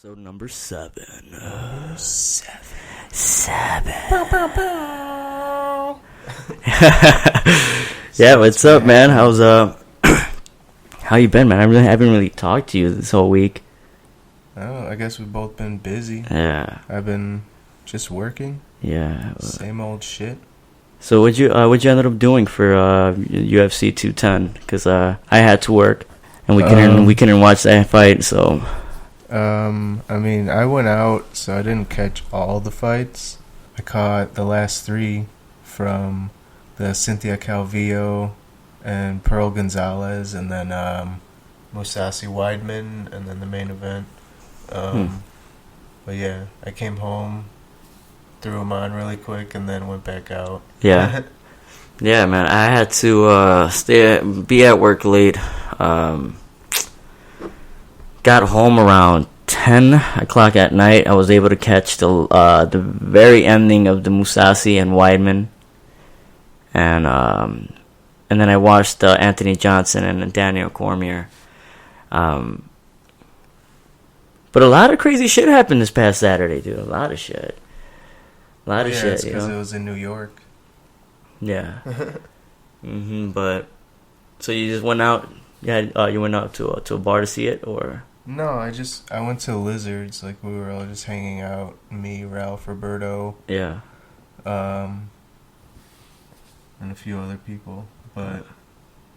Episode number 7. Yeah, what's up, man? How's how you been, man? I haven't really talked to you this whole week. Oh, I guess we've both been busy. Yeah. I've been just working. Yeah. Same old shit. So what'd you end up doing for UFC 210? Because I had to work, and we couldn't watch that fight. So. I mean, I went out, so I didn't catch all the fights. I caught the last 3 from the Cynthia Calvillo and Pearl Gonzalez, and then Mousasi Weidman, and then the main event. But yeah, I came home, threw them on really quick, and then went back out. Yeah. Yeah, man. I had to be at work late. Got home around 10 o'clock at night. I was able to catch the very ending of the Mousasi and Weidman, and then I watched Anthony Johnson and Daniel Cormier. But a lot of crazy shit happened this past Saturday, dude. A lot of shit. Yeah, it's because it was in New York. Yeah. But so you just went out? Yeah. You went out to a bar to see it, or? No, I went to Lizards. Like, we were all just hanging out. Me, Ralph, Roberto. Yeah. And a few other people. But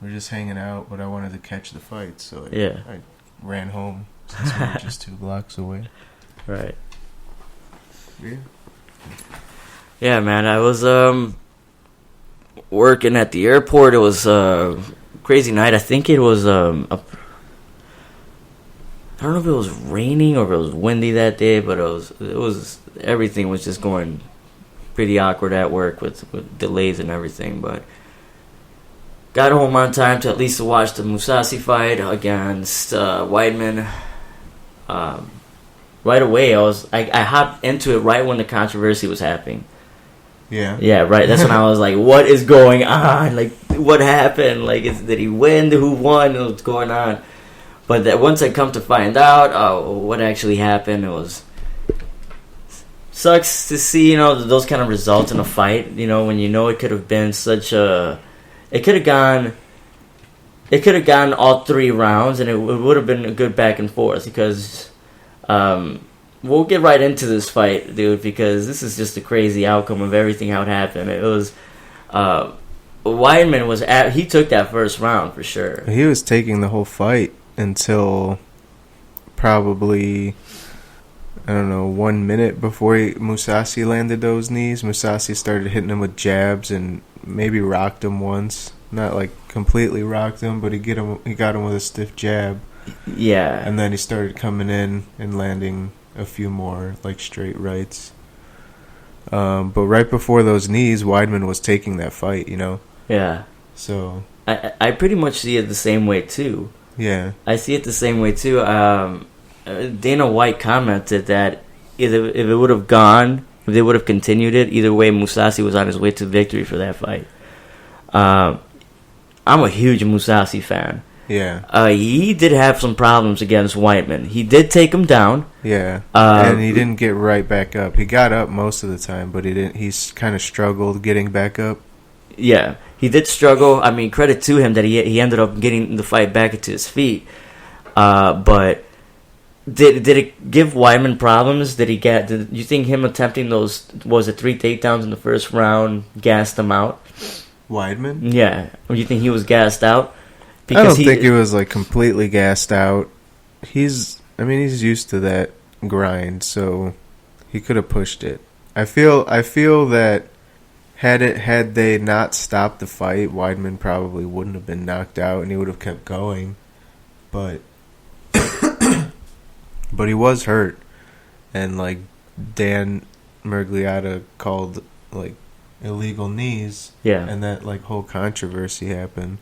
we're just hanging out, but I wanted to catch the fight, so I ran home since we were just 2 blocks away. Right. Yeah. Yeah, man. I was working at the airport. It was a crazy night. I think it was I don't know if it was raining or if it was windy that day, but it was everything was just going pretty awkward at work with delays and everything. But got home on time to at least watch the Mousasi fight against Weidman. Right away, I hopped into it right when the controversy was happening. Yeah. Yeah, right. That's when I was like, "What is going on? Like, what happened? Like, did he win? Who won? What's going on?" But that once I come to find out, what actually happened, it was sucks to see, those kind of results in a fight. When it could have been it could have gone all 3 rounds, and it would have been a good back and forth. Because we'll get right into this fight, dude, because this is just a crazy outcome of everything how it happened. It was Weidman he took that first round for sure. He was taking the whole fight until probably, 1 minute before Mousasi landed those knees. Mousasi started hitting him with jabs and maybe rocked him once. Not like completely rocked him, but he got him with a stiff jab. Yeah. And then he started coming in and landing a few more like straight rights. But right before those knees, Weidman was taking that fight, Yeah. So I pretty much see it the same way too. Yeah. I see it the same way too. Dana White commented that if they would have continued it, either way, Mousasi was on his way to victory for that fight. I'm a huge Mousasi fan. Yeah. He did have some problems against Weidman. He did take him down. Yeah. And he didn't get right back up. He got up most of the time, but he didn't. He's kind of struggled getting back up. Yeah, he did struggle. I mean, credit to him that he ended up getting the fight back into his feet. But did it give Weidman problems? Did you think him attempting those 3 takedowns in the first round gassed him out? Weidman? Yeah. Or you think he was gassed out? I don't think he was like completely gassed out. He's used to that grind, so he could have pushed it. I feel that had they not stopped the fight, Weidman probably wouldn't have been knocked out, and he would have kept going. But he was hurt, and like Dan Miragliotta called like illegal knees. Yeah. And that like whole controversy happened.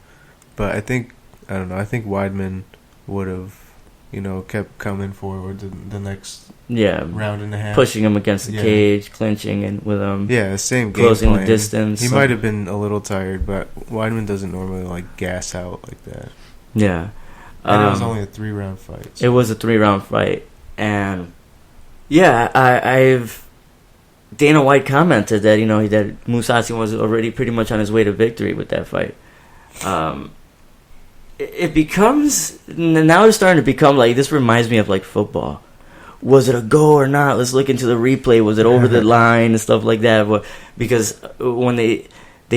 But I think Weidman would have, kept coming forward the next round and a half. Pushing him against the cage, clinching, and with him. Yeah, the same game closing plan. The distance. He might have been a little tired, but Weidman doesn't normally like gas out like that. Yeah. And it was only a 3-round fight. So. It was a 3-round fight. And yeah, I've Dana White commented that that Mousasi was already pretty much on his way to victory with that fight. It becomes now it's starting to become like this. Reminds me of like football. Was it a go or not? Let's look into the replay. Was it over the line and stuff like that? Because when they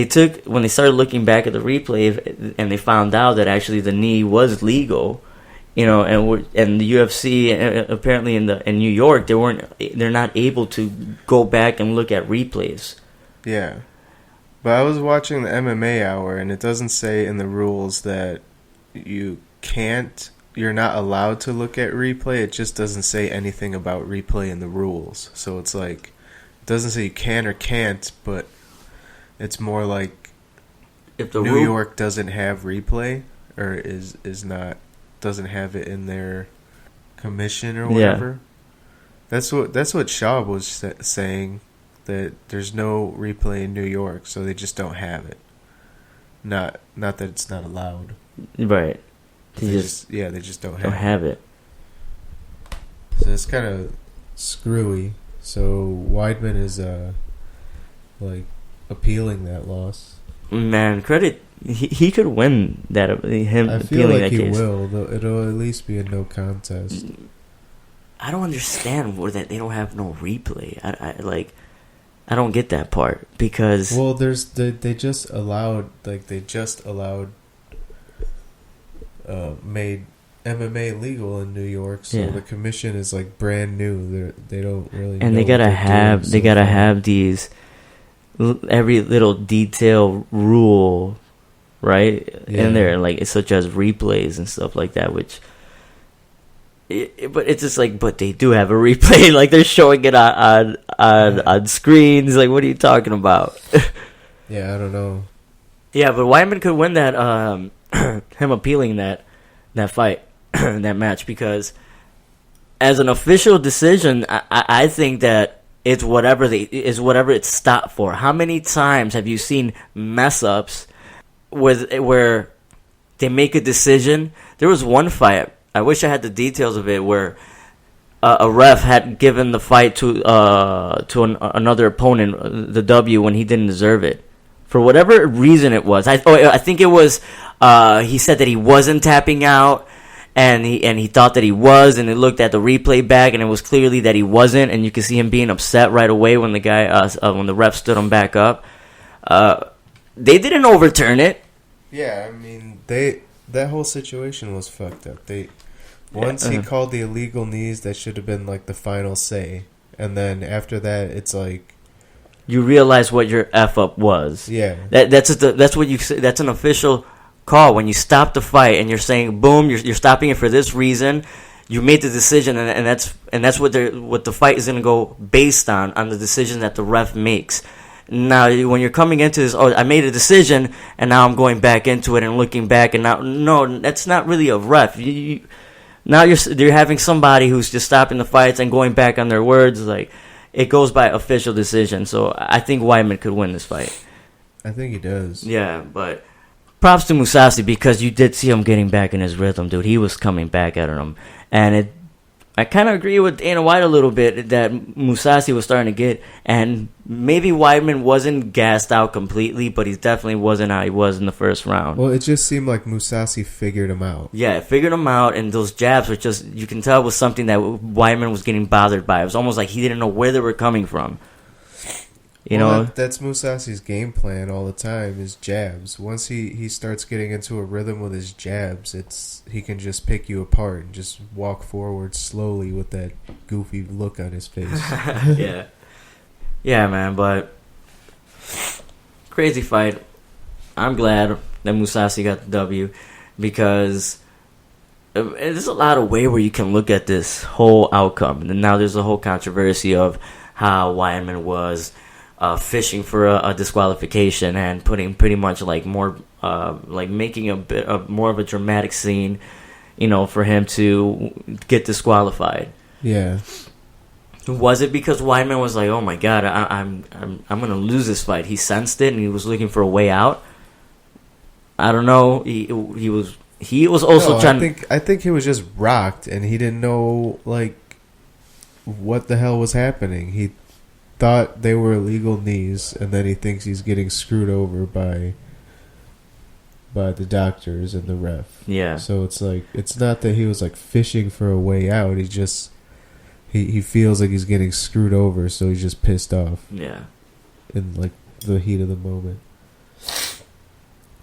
started looking back at the replay and they found out that actually the knee was legal, and the UFC apparently in New York they're not able to go back and look at replays. Yeah, but I was watching the MMA Hour and it doesn't say in the rules that you're not allowed to look at replay. It just doesn't say anything about replay in the rules. So it's like, it doesn't say you can or can't, but it's more like if the New York doesn't have replay or doesn't have it in their commission or whatever. Yeah. That's what Shaw was saying, that there's no replay in New York, so they just don't have it. Not that it's not allowed. Right. They just don't have it. So it's kind of screwy. So Weidman is appealing that loss. Man, credit. He could win that. Him I feel appealing like that he case. will. Though it'll at least be a no contest. I don't understand that they don't have no replay. I don't get that part because they just allowed made MMA legal in New York, so the commission is like brand new. They don't really. And know they gotta have these every little detail rule, right, in there, like such as replays and stuff like that. But it's just like, but they do have a replay. Like they're showing it on screens. Like, what are you talking about? Yeah, I don't know. Yeah, but Weidman could win that. Him appealing that fight, that match, because as an official decision, I think that it's whatever it's stopped for. How many times have you seen mess ups where they make a decision? There was one fight. I wish I had the details of it, where a ref had given the fight to another opponent the W when he didn't deserve it. For whatever reason it was. I think it was he said that he wasn't tapping out, and he thought that he was, and they looked at the replay back and it was clearly that he wasn't, and you could see him being upset right away when the guy when the ref stood him back up. They didn't overturn it. Yeah, I mean that whole situation was fucked up. Once he called the illegal knees, that should have been like the final say, and then after that it's like you realize what your F up was. Yeah. That's what you say. That's an official call when you stop the fight and you're saying, boom, you're stopping it for this reason. You made the decision, and that's what the fight is going to go based on the decision that the ref makes. Now, when you're coming into this, I made a decision, and now I'm going back into it and looking back, and now no, that's not really a ref. Now you're having somebody who's just stopping the fights and going back on their words. Like, it goes by official decision. So I think Weidman could win this fight. I think he does. Yeah, but props to Mousasi, because you did see him getting back in his rhythm, dude. He was coming back at him, and I kind of agree with Dana White a little bit that Mousasi was starting to get, and maybe Weidman wasn't gassed out completely, but he definitely wasn't how he was in the first round. Well, it just seemed like Mousasi figured him out. Yeah, figured him out, and those jabs were just, you can tell it was something that Weidman was getting bothered by. It was almost like he didn't know where they were coming from. You know, that's Mousasi's game plan all the time, is jabs. Once he starts getting into a rhythm with his jabs, he can just pick you apart and just walk forward slowly with that goofy look on his face. Yeah, man, but crazy fight. I'm glad that Mousasi got the W, because there's a lot of way where you can look at this whole outcome. And now there's a whole controversy of how Weidman was fishing for a disqualification and putting pretty much like more like making a bit of more of a dramatic scene, for him to get disqualified. Yeah. Was it because Weidman was like, oh my god, I'm gonna lose this fight? He sensed it and he was looking for a way out. I don't know. He was also trying. I think he was just rocked and he didn't know, like, what the hell was happening. He thought they were illegal knees, and then he thinks he's getting screwed over by the doctors and the ref. Yeah. So it's like, it's not that he was like fishing for a way out. He just he feels like he's getting screwed over, so he's just pissed off. Yeah. In like the heat of the moment.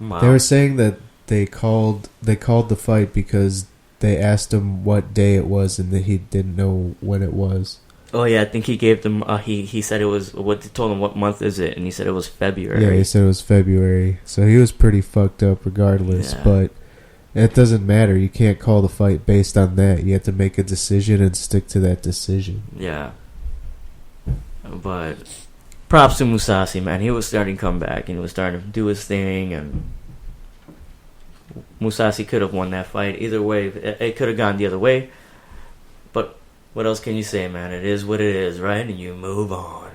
Wow. They were saying that they called the fight because they asked him what day it was and that he didn't know when it was. Oh yeah, I think he gave them. He said it was. What they told him, what month is it, and he said it was February. Yeah, he said it was February. So he was pretty fucked up, regardless. Yeah. But it doesn't matter. You can't call the fight based on that. You have to make a decision and stick to that decision. Yeah. But props to Mousasi, man. He was starting to come back and he was starting to do his thing, and Mousasi could have won that fight either way. It could have gone the other way, but what else can you say, man? It is what it is, right? And you move on.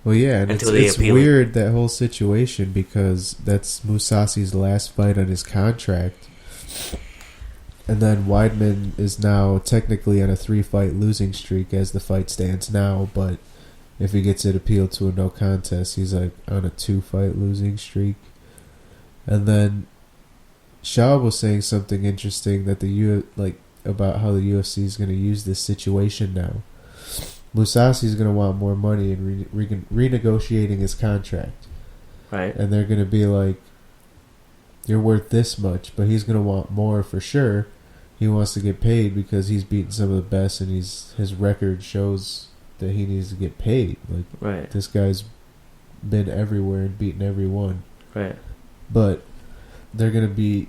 Well, yeah, and Until it's weird, that whole situation, because that's Mousasi's last fight on his contract. And then Weidman is now technically on a 3-fight losing streak as the fight stands now, but if he gets it appealed to a no contest, he's like on a 2-fight losing streak. And then Schaub was saying something interesting that about how the UFC is going to use this situation now. Mousasi is going to want more money in renegotiating his contract. Right. And they're going to be like, you're worth this much, but he's going to want more for sure. He wants to get paid because he's beaten some of the best, and his record shows that he needs to get paid. Like, right. This guy's been everywhere and beaten everyone. Right. But Schaub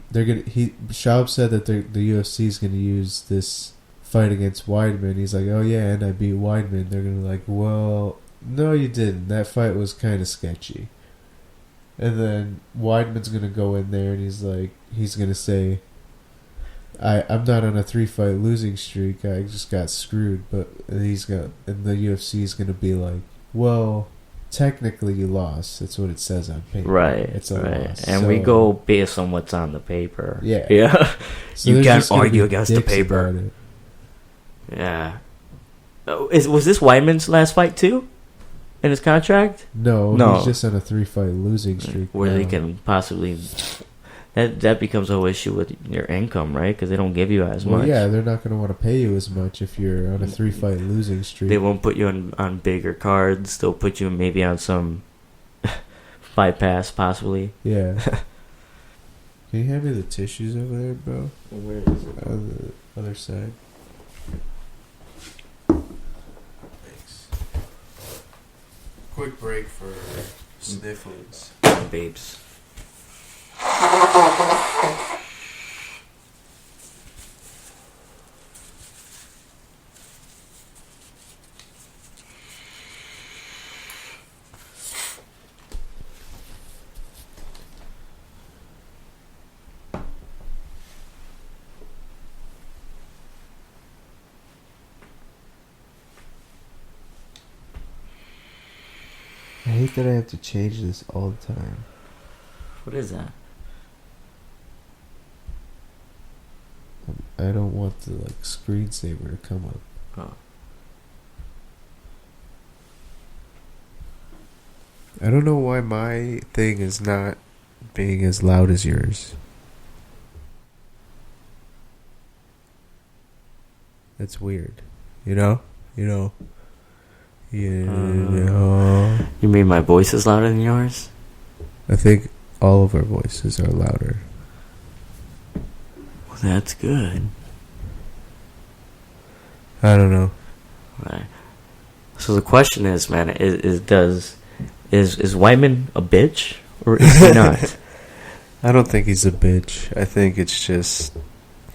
said that the UFC is going to use this fight against Weidman. He's like, oh yeah, and I beat Weidman. They're going to be like, well, no you didn't. That fight was kind of sketchy. And then Weidman's going to go in there and he's going to say, I'm not on a 3-fight losing streak. I just got screwed. And the UFC is going to be like, well, technically you lost. That's what it says on paper. Right. It's a loss. And we go based on what's on the paper. Yeah. Yeah. So you can't argue against the paper. About it. Yeah. Was this Weidman's last fight too? In his contract? No. He's just on a 3-fight losing streak. Where they can possibly... That becomes a whole issue with your income, right? Because they don't give you as much. Yeah, they're not going to want to pay you as much if you're on a 3-fight losing streak. They won't put you on bigger cards. They'll put you maybe on some Fight Pass, possibly. Yeah. Can you hand me the tissues over there, bro? Where is it? On the other side. Thanks. Quick break for sniffles. Babes. I hate that I have to change this all the time. What is that? I don't want the screensaver to come up. Oh. I don't know why my thing is not being as loud as yours. That's weird. You know? You mean my voice is louder than yours? I think all of our voices are louder. Well, that's good. I don't know. Right. So the question is, man, is Weidman a bitch or is he not? I don't think he's a bitch. I think it's just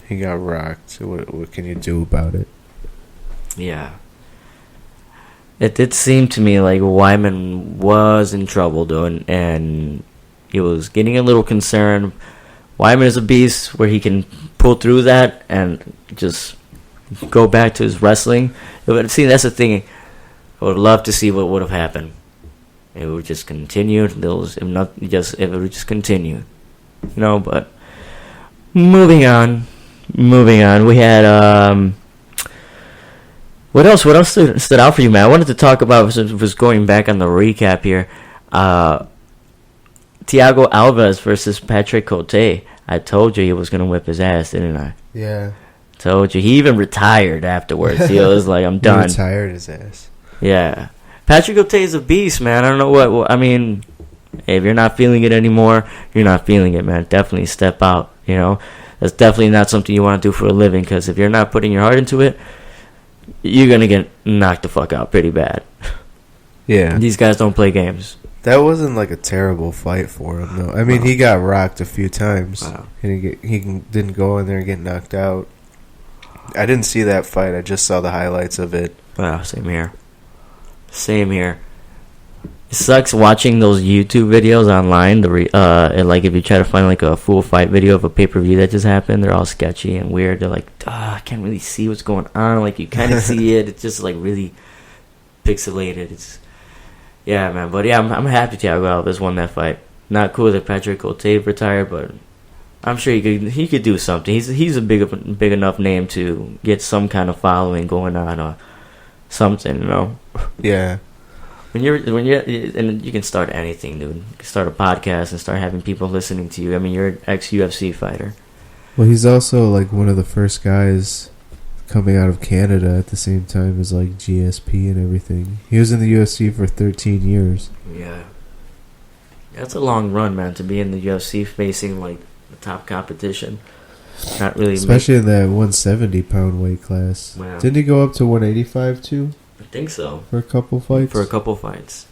he got rocked. What can you do about it? Yeah. It did seem to me like Weidman was in trouble, though, and he was getting a little concerned. Weidman is a beast where he can pull through that and just go back to his wrestling. See, that's the thing. I would love to see what would have happened. It would just continue. It would just continue. But moving on. We had What else? What else stood out for you, man? I wanted to talk about was going back on the recap here. Thiago Alves versus Patrick Cote. I told you he was gonna whip his ass, didn't I? Yeah. Told you. He even retired afterwards. He was like, "I'm done." He retired his ass. Yeah. Patrick Cote is a beast, man. I don't know what I mean. If you're not feeling it anymore, you're not feeling it, man. Definitely step out. You know, that's definitely not something you want to do for a living. Because if you're not putting your heart into it, you're gonna get knocked the fuck out pretty bad. Yeah. These guys don't play games. That wasn't like a terrible fight for him, though. I mean, he got rocked a few times. Wow. He didn't go in there and get knocked out. I didn't see that fight. I just saw the highlights of it. Wow, same here. Same here. It sucks watching those YouTube videos online. And like if you try to find like a full fight video of a pay-per-view that just happened, they're all sketchy and weird. They're like, I can't really see what's going on. Like you kind of see it. It's just like really pixelated. Yeah, man. But yeah, I'm happy Thiago Alves won that fight. Not cool that Patrick Cote retired, but I'm sure he could do something. He's a big enough name to get some kind of following going on or something, you know. Yeah. When you're and you can start anything, dude. You can start a podcast and start having people listening to you. I mean, you're an ex-UFC fighter. Well, he's also like one of the first guys coming out of Canada at the same time as like GSP and everything. He was in the UFC for 13 years. Yeah. That's a long run, man, to be in the UFC facing like the top competition. Not really, especially in that 170-pound weight class. Wow. Didn't he go up to 185 too? I think so. For a couple fights.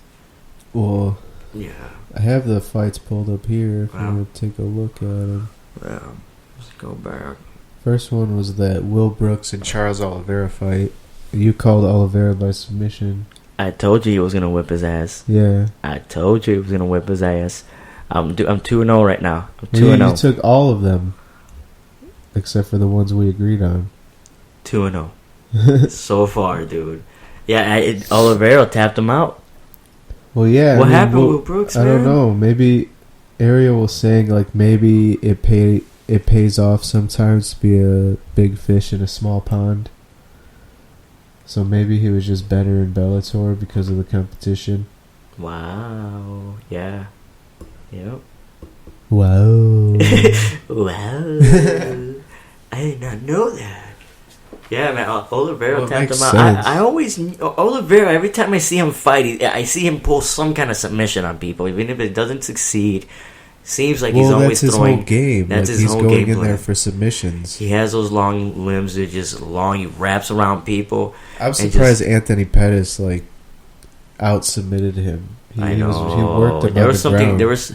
Well, yeah. I have the fights pulled up here if Wow. you want to take a look at them. Wow. Let's go back. First one was that Will Brooks and Charles Oliveira fight. You called Oliveira by submission. I told you he was gonna whip his ass. Yeah. I told you he was gonna whip his ass. I'm 2-0 right now. I'm 2-0. You took all of them, except for the ones we agreed on. 2-0. So far, dude. Yeah, Oliveira tapped him out. Well, yeah. What happened with Brooks, man? I don't know. Maybe Ariel was saying like maybe it pays off sometimes to be a big fish in a small pond. So maybe he was just better in Bellator because of the competition. Wow. Yeah. Yep. Wow. Wow. I did not know that. Yeah, man. Oliveira tapped him out. I always Oliveira. Every time I see him fight, I see him pull some kind of submission on people, even if it doesn't succeed. Seems like he's always that's throwing. His whole game. That's like his whole game. He's going in plan. there for submissions. He has those long limbs. They're just long. He wraps around people. I'm surprised Anthony Pettis out submitted him. I know. He worked above the ground. There was.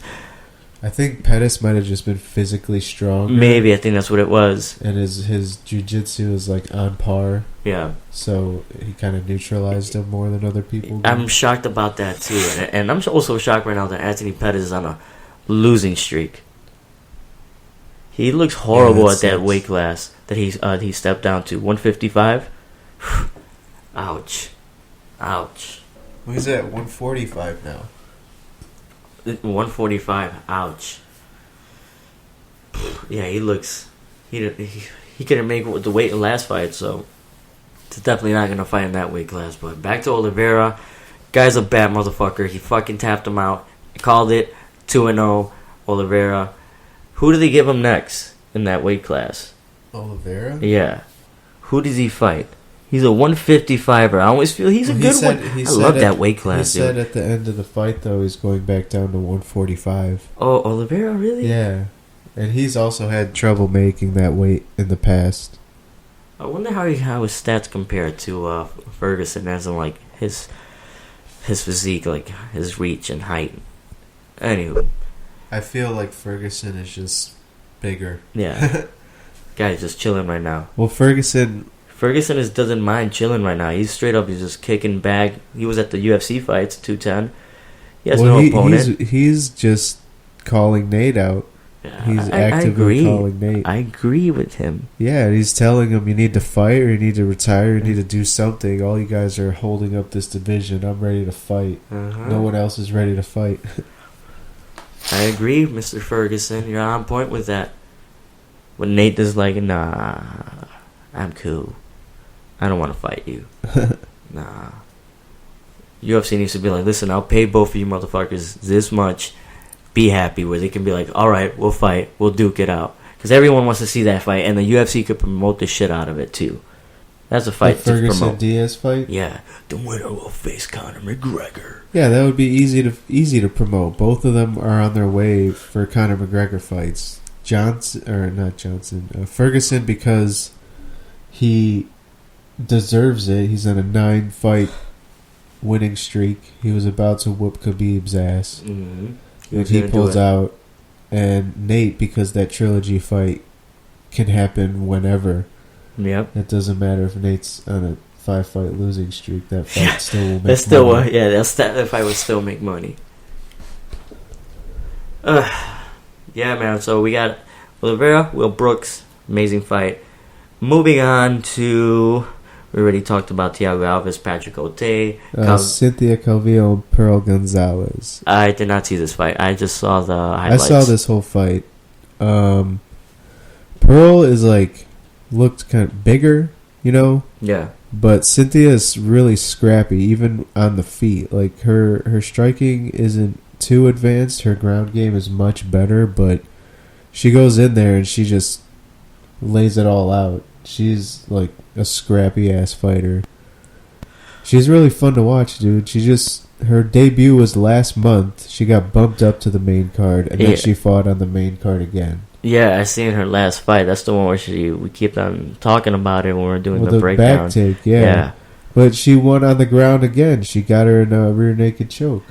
I think Pettis might have just been physically stronger. Maybe I think that's what it was. And his jiu-jitsu was on par. Yeah. So he kind of neutralized him more than other people. I'm shocked about that too, and I'm also shocked right now that Anthony Pettis is on a losing streak. He looks horrible at that weight class that he stepped down to 155. Ouch. Well, he's at 145 now. 145. Ouch. Yeah, he looks. He couldn't make the weight in the last fight, so it's definitely not gonna fight in that weight class. But back to Oliveira, guy's a bad motherfucker. He fucking tapped him out. Called it 2-0. Oliveira. Who do they give him next in that weight class? Oliveira? Yeah. Who does he fight? He's a 155er. I always feel he's a good one. I love that weight class, dude. He said at the end of the fight, though, he's going back down to 145. Oh, Oliveira, really? Yeah. And he's also had trouble making that weight in the past. I wonder how his stats compare to Ferguson, as in, like, his physique, like, his reach and height. Anywho. I feel like Ferguson is just bigger. Yeah. Guy's just chilling right now. Well, Ferguson doesn't mind chilling right now. He's straight up. He's just kicking back. He was at the UFC fights, 210. He has no opponent. He's just calling Nate out. Yeah, he's actively calling Nate. I agree with him. Yeah, he's telling him you need to fight or you need to retire. You need to do something. All you guys are holding up this division. I'm ready to fight. No one else is ready to fight. I agree, Mr. Ferguson. You're on point with that. When Nate is like, nah, I'm cool. I don't want to fight you. Nah. UFC needs to be like, listen, I'll pay both of you motherfuckers this much. Be happy with it. They can be like, all right, we'll fight. We'll duke it out. Because everyone wants to see that fight, and the UFC could promote the shit out of it, too. That's a fight the to promote. Ferguson-Diaz fight? Yeah. The winner will face Conor McGregor. Yeah, that would be easy to promote. Both of them are on their way for Conor McGregor fights. Ferguson, because he deserves it. He's on a 9-fight winning streak. He was about to whoop Khabib's ass. Mm-hmm. And he pulls out. And Nate, because that trilogy fight can happen whenever. Yep. It doesn't matter if Nate's on a 5-fight losing streak. That fight still will make money. That fight would still make money. Yeah, man. So we got Oliveira, Will Brooks, amazing fight. Moving on to, we already talked about Thiago Alves, Patrick O'Tay, Cynthia Calvillo, and Pearl Gonzalez. I did not see this fight. I just saw the highlights. I saw this whole fight. Pearl is looked kind of bigger, Yeah. But Cynthia is really scrappy, even on the feet. Her striking isn't too advanced. Her ground game is much better, but she goes in there and she just lays it all out. She's a scrappy ass fighter. She's really fun to watch, dude. Her debut was last month. She got bumped up to the main card, and then she fought on the main card again. Yeah, I seen her last fight. That's the one where we keep on talking about it when we're doing the breakdown. Back take, yeah. But she won on the ground again. She got her in a rear naked choke.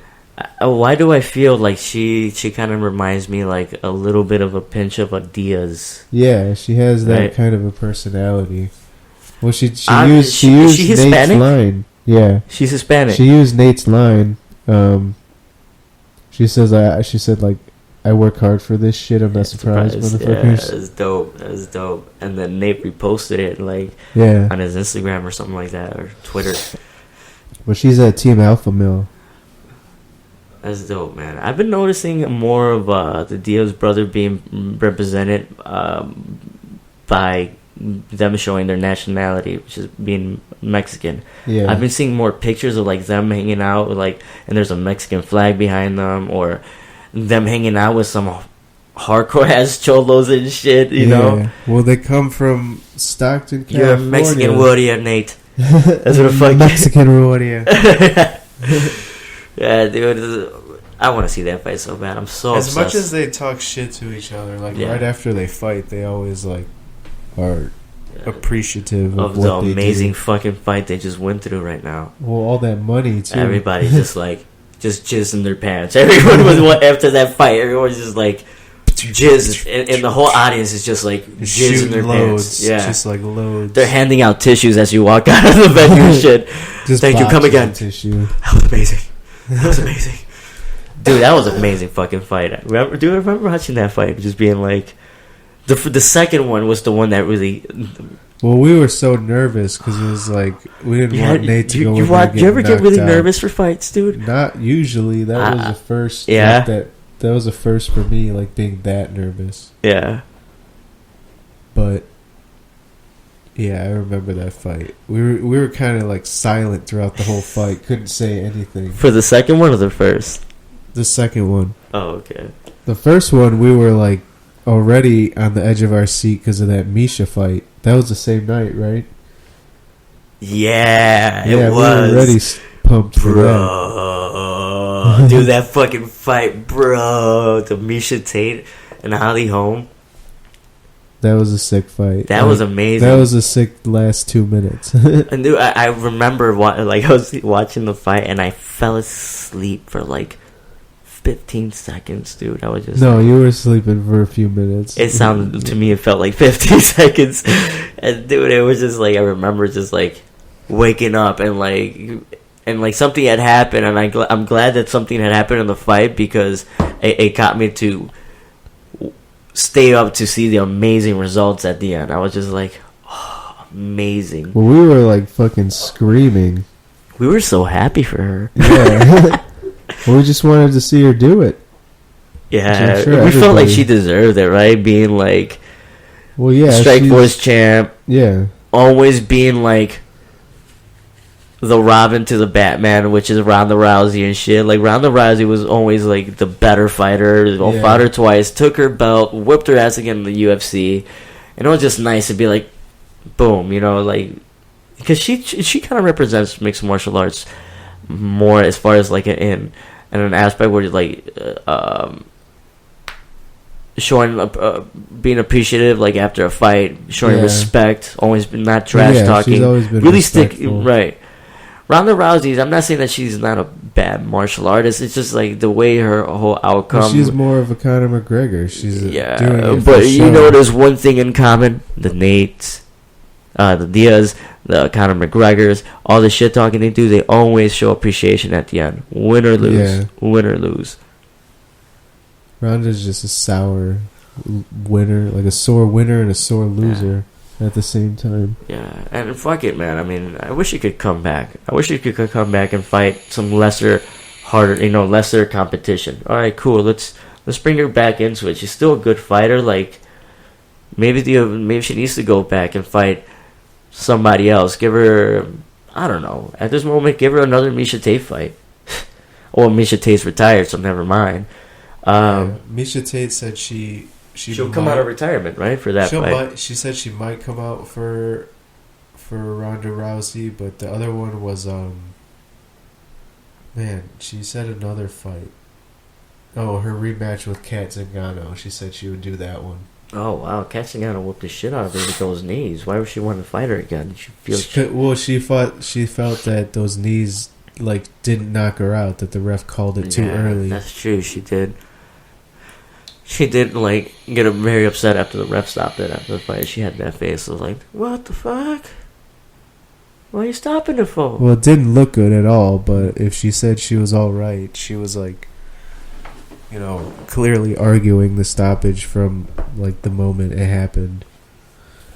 Why do I feel like she kind of reminds me a little bit of a pinch of a Diaz? Yeah, she has that kind of a personality. She used Nate's Hispanic? line. Yeah, she's Hispanic. She used Nate's line. She said I work hard for this shit. I'm not surprised, motherfuckers. Yeah, that's dope. And then Nate reposted it on his Instagram or something like that, or Twitter. But she's at Team Alpha Male. That's dope, man. I've been noticing more of the Diaz brother being represented by them showing their nationality, which is being Mexican. Yeah. I've been seeing more pictures of them hanging out and there's a Mexican flag behind them, or them hanging out with some hardcore ass cholos and shit, you know? Well, they come from Stockton, California. You're a Mexican warrior, Nate. That's what the fuck. Mexican warrior. Yeah, dude. I want to see that fight so bad. I'm so obsessed. As much as they talk shit to each other, right after they fight, they always are appreciative of what the they amazing do. Fucking fight they just went through right now. Well, all that money too. Everybody just jizz in their pants. Everyone was after that fight. Everyone was just jizz, and the whole audience is just jizz in their pants. Yeah, just loads. They're handing out tissues as you walk out of the venue and shit. Thank you. Come again. Tissue. That was amazing. That was amazing. Dude, that was an amazing fucking fight. Do you remember watching that fight? Just being the second one was the one that really. Well, we were so nervous because it was we didn't want Nate to go. You ever get really nervous for fights, dude? Not usually. That was the first. Yeah. That was a first for me, being that nervous. Yeah. But. Yeah, I remember that fight. We were kind of silent throughout the whole fight. Couldn't say anything. For the second one or the first? The second one. Oh, okay. The first one, we were already on the edge of our seat because of that Misha fight. That was the same night, right? Yeah, it was. We were already pumped for that. Dude, that fucking fight, bro. The Misha Tate and Holly Holm. That was a sick fight. That was amazing. That was a sick last 2 minutes. And dude, I remember I was watching the fight and I fell asleep for 15 seconds, dude. I was just no, you were sleeping for a few minutes. It sounded to me, it felt like 15 seconds. And dude, it was just I remember just waking up and something had happened, and I'm glad that something had happened in the fight because it got me to stay up to see the amazing results at the end. I was just oh, amazing. Well, we were fucking screaming. We were so happy for her. Yeah. We just wanted to see her do it. Yeah, sure we felt like she deserved it, right? Being well, yeah, Strikeforce champ. Yeah. Always being the Robin to the Batman, which is Ronda Rousey and shit. Like, Ronda Rousey was always, like, the better fighter. Fought her twice, took her belt, whipped her ass again in the UFC. And it was just nice to be like, boom, you know, like, because she kind of represents mixed martial arts more as far as, like, in an aspect where, like, showing being appreciative, like, after a fight, showing respect, always been not trash talking, she's always been really respectful. right. Ronda Rousey, I'm not saying that she's not a bad martial artist. It's just like the way her whole outcome. Well, she's more of a Conor McGregor. She's doing it but you show. know, there's one thing in common: the Nates, the Diaz, the Conor McGregors, all the shit talking they do. They always show appreciation at the end, win or lose. Win or lose. Ronda's just a sour winner, like a sore winner and a sore loser at the same time. Yeah, and fuck it, man. I mean, I wish he could come back. I wish he could come back and fight some lesser competition. All right, cool. Let's bring her back into it. She's still a good fighter. Like, maybe she needs to go back and fight somebody else. Give her, I don't know. At this moment, give her another Miesha Tate fight. Or Miesha Tate's retired, so never mind. Miesha Tate said she'll come out of retirement, right, for that fight. She said she might come out for Ronda Rousey, but the other one was she said another fight. Oh, her rematch with Kat Zingano. She said she would do that one. Oh wow, Kat Zingano whooped the shit out of her with those knees. Why would she want to fight her again? She felt that those knees like didn't knock her out. That the ref called it too early. That's true. She did. She did, like, get very upset after the ref stopped it after the fight. She had that face. I was like, what the fuck? What are you stopping it for? Well, it didn't look good at all, but if she said she was all right, she was, like, you know, clearly arguing the stoppage from, like, the moment it happened.